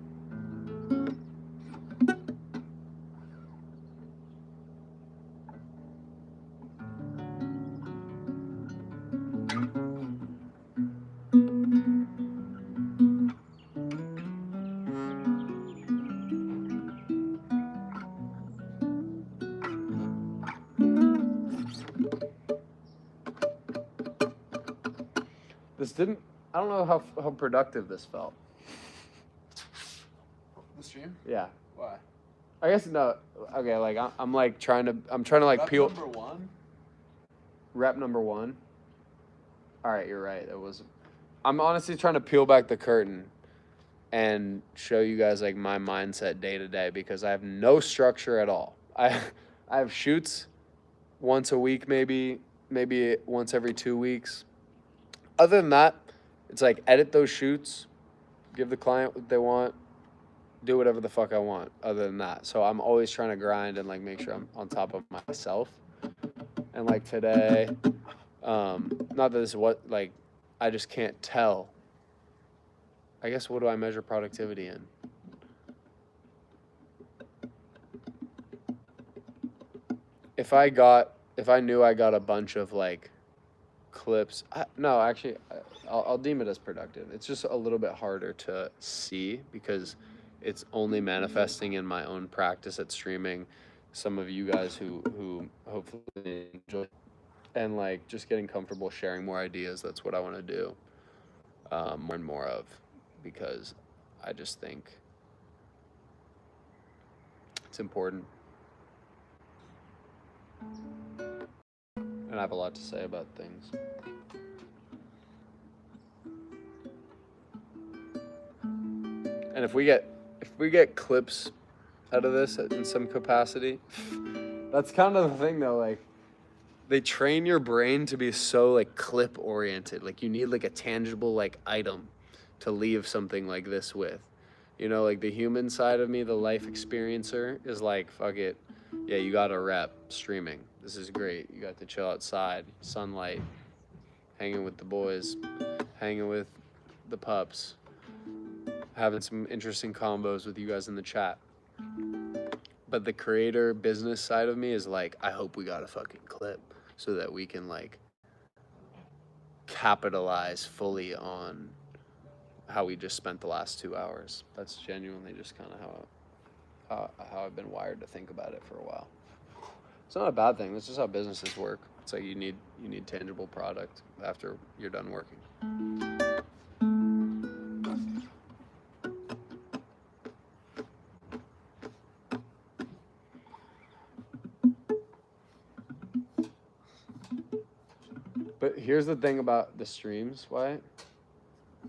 I don't know how productive this felt.
The stream?
Yeah.
Why?
I guess no. Okay, like I'm trying to like
Rep
peel.
number one?
Rep number 1. All right, you're right. I'm honestly trying to peel back the curtain and show you guys like my mindset day to day because I have no structure at all. I have shoots once a week, maybe once every 2 weeks. Other than that, it's like edit those shoots, give the client what they want, do whatever the fuck I want other than that. So I'm always trying to grind and like make sure I'm on top of myself. And like today, not that this is what, like, I just can't tell. I guess what do I measure productivity in? If I knew I got a bunch of like clips, I'll deem it as productive. It's just a little bit harder to see because it's only manifesting in my own practice at streaming. Some of you guys who hopefully enjoy and like just getting comfortable sharing more ideas. That's what I want to do more and more of because I just think it's important. And I have a lot to say about things. And if we get clips out of this in some capacity, that's kind of the thing though, like they train your brain to be so like clip oriented. Like you need like a tangible like item to leave something like this with. Like the human side of me, the life experiencer is like, fuck it. Yeah, you got a rep streaming. This is great. You got to chill outside, sunlight, hanging with the boys, hanging with the pups, having some interesting combos with you guys in the chat. But the creator business side of me is like, I hope we got a fucking clip so that we can like capitalize fully on how we just spent the last 2 hours. That's genuinely just kind of how I've been wired to think about it for a while. It's not a bad thing. That's just how businesses work. It's like you need tangible product after you're done working. But here's the thing about the streams, Wyatt,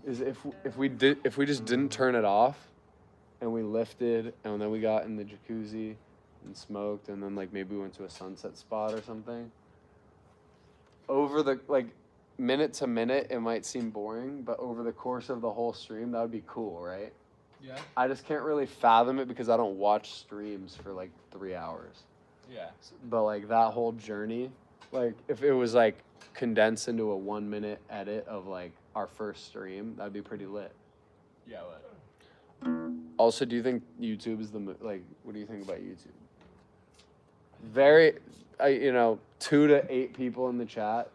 is if we just didn't turn it off, and we lifted, and then we got in the jacuzzi and smoked, and then like maybe we went to a sunset spot or something. Over the like minute to minute, it might seem boring, but over the course of the whole stream, that would be cool, right?
Yeah.
I just can't really fathom it because I don't watch streams for like 3 hours.
Yeah.
But like that whole journey, like if it was like condensed into a 1 minute edit of like our first stream, that'd be pretty lit.
Yeah. What?
Also, do you think YouTube is like? What do you think about YouTube? Very, 2 to 8 people in the chat.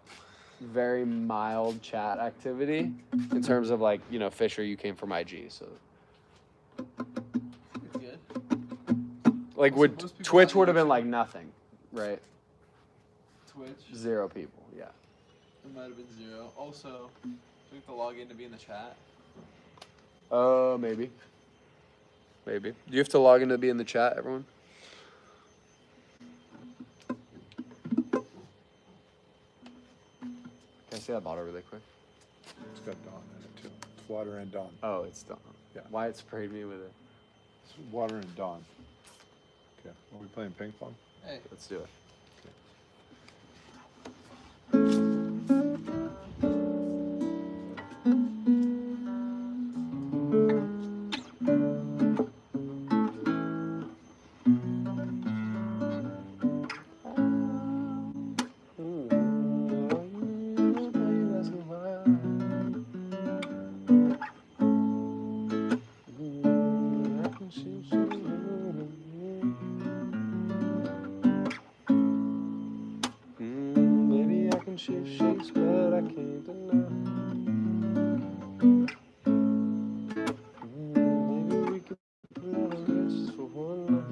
Very mild chat activity in terms of like, Fisher, you came from IG, so.
It's good.
Like,
Also,
would
most people
Twitch
on
would have been
YouTube-
like nothing, right?
Twitch.
0 people, yeah.
It might have been 0. Also, do we have to log in to be in the chat?
Maybe. Maybe. Do you have to log in to be in the chat, everyone? Can I see that bottle really quick?
It's got Dawn in it too. It's water and Dawn.
Oh, it's done.
Yeah.
Wyatt sprayed me with it.
It's water and Dawn. Okay. Are we playing ping pong?
Hey.
Let's do it. Maybe I can shift shapes, but I can't deny. Maybe we could put on a rest for one night.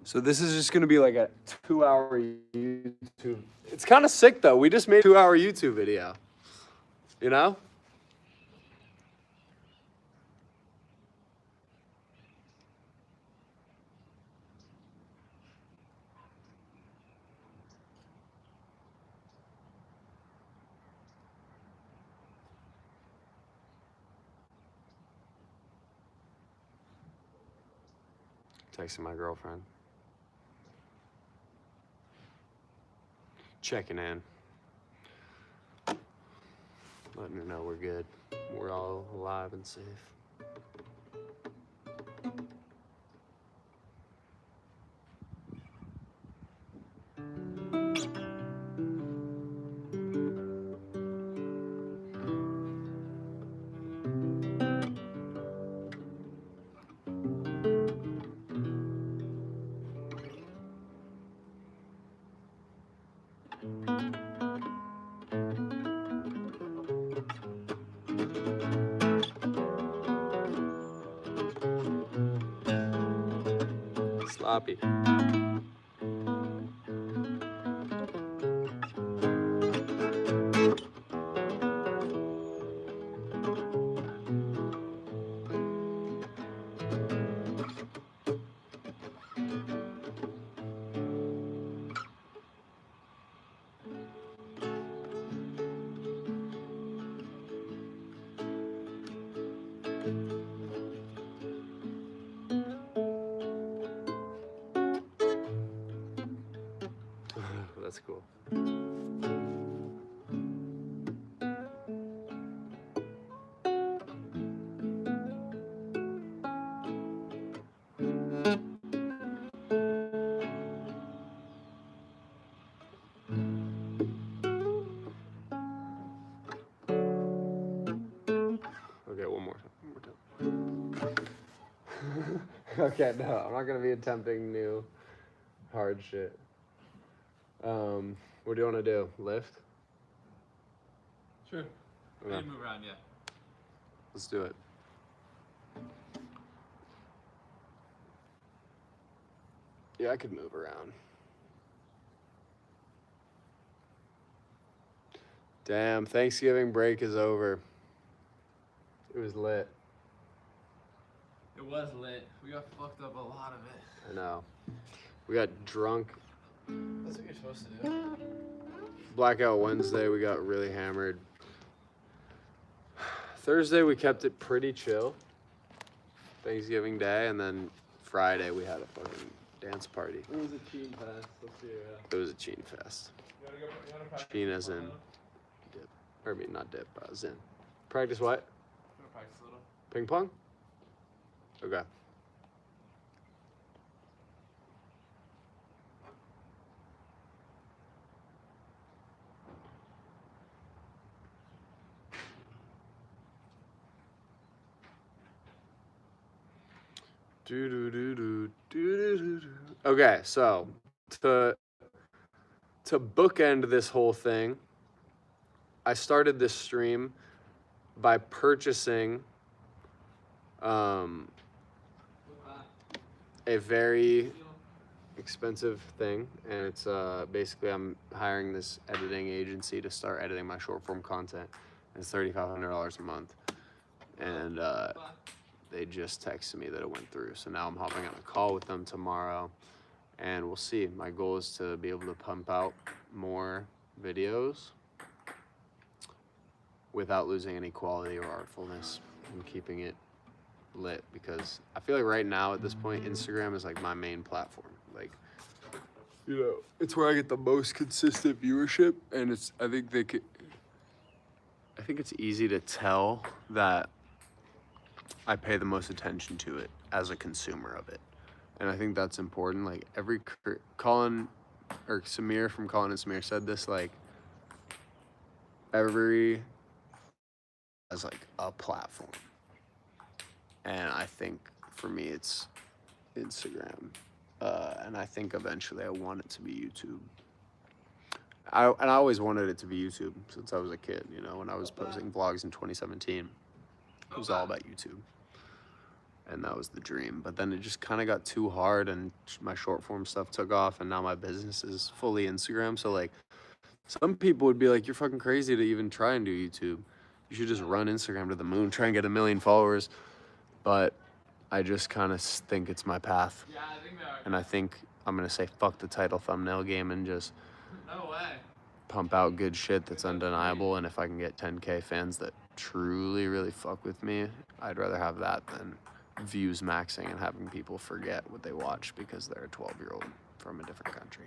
So this is just gonna be like a 2-hour YouTube. It's kind of sick though. We just made a 2-hour YouTube video. You know? Texting my girlfriend. Checking in. Letting her know we're good. We're all alive and safe. Sloppy. That's cool. Okay, Okay, no, I'm not gonna be attempting new hard shit. What do you want to do? Lift?
Sure. We
Okay.
can move around, yeah.
Let's do it. Yeah, I could move around. Damn, Thanksgiving break is over. It was lit.
It was lit. We got fucked up a lot of it.
I know. We got drunk.
That's what you're supposed to do.
Blackout Wednesday, we got really hammered. Thursday, we kept it pretty chill. Thanksgiving Day, and then Friday, we had a fucking dance party.
It was a cheat fest. Let's see,
It was a cheen fest. Cheen as in dip. Or I mean, not dip, as in. Practice what?
I'm gonna practice a little.
Ping pong? Okay. Okay, so to bookend this whole thing, I started this stream by purchasing a very expensive thing, and it's basically I'm hiring this editing agency to start editing my short form content. It's $3,500 a month, and they just texted me that it went through. So now I'm hopping on a call with them tomorrow, and we'll see. My goal is to be able to pump out more videos without losing any quality or artfulness and keeping it lit, because I feel like right now at this point, Instagram is like my main platform. Like, you know, it's where I get the most consistent viewership, and I think it's easy to tell that I pay the most attention to it as a consumer of it. And I think that's important. Like Colin or Samir from Colin and Samir said this, like every has like a platform. And I think for me it's Instagram. And I think eventually I want it to be YouTube. I always wanted it to be YouTube since I was a kid, you know, when I was posting vlogs in 2017. It was all about YouTube. And that was the dream. But then it just kind of got too hard, and my short form stuff took off, and now my business is fully Instagram. So like some people would be like, you're fucking crazy to even try and do YouTube. You should just run Instagram to the moon, try and get 1 million followers. But I just kind of think it's my path.
Yeah, I think they are.
And I think I'm going to say fuck the title thumbnail game and just
No way.
pump out good shit that's undeniable. And if I can get 10K fans that truly, really fuck with me, I'd rather have that than views maxing and having people forget what they watch because they're a 12-year-old from a different country.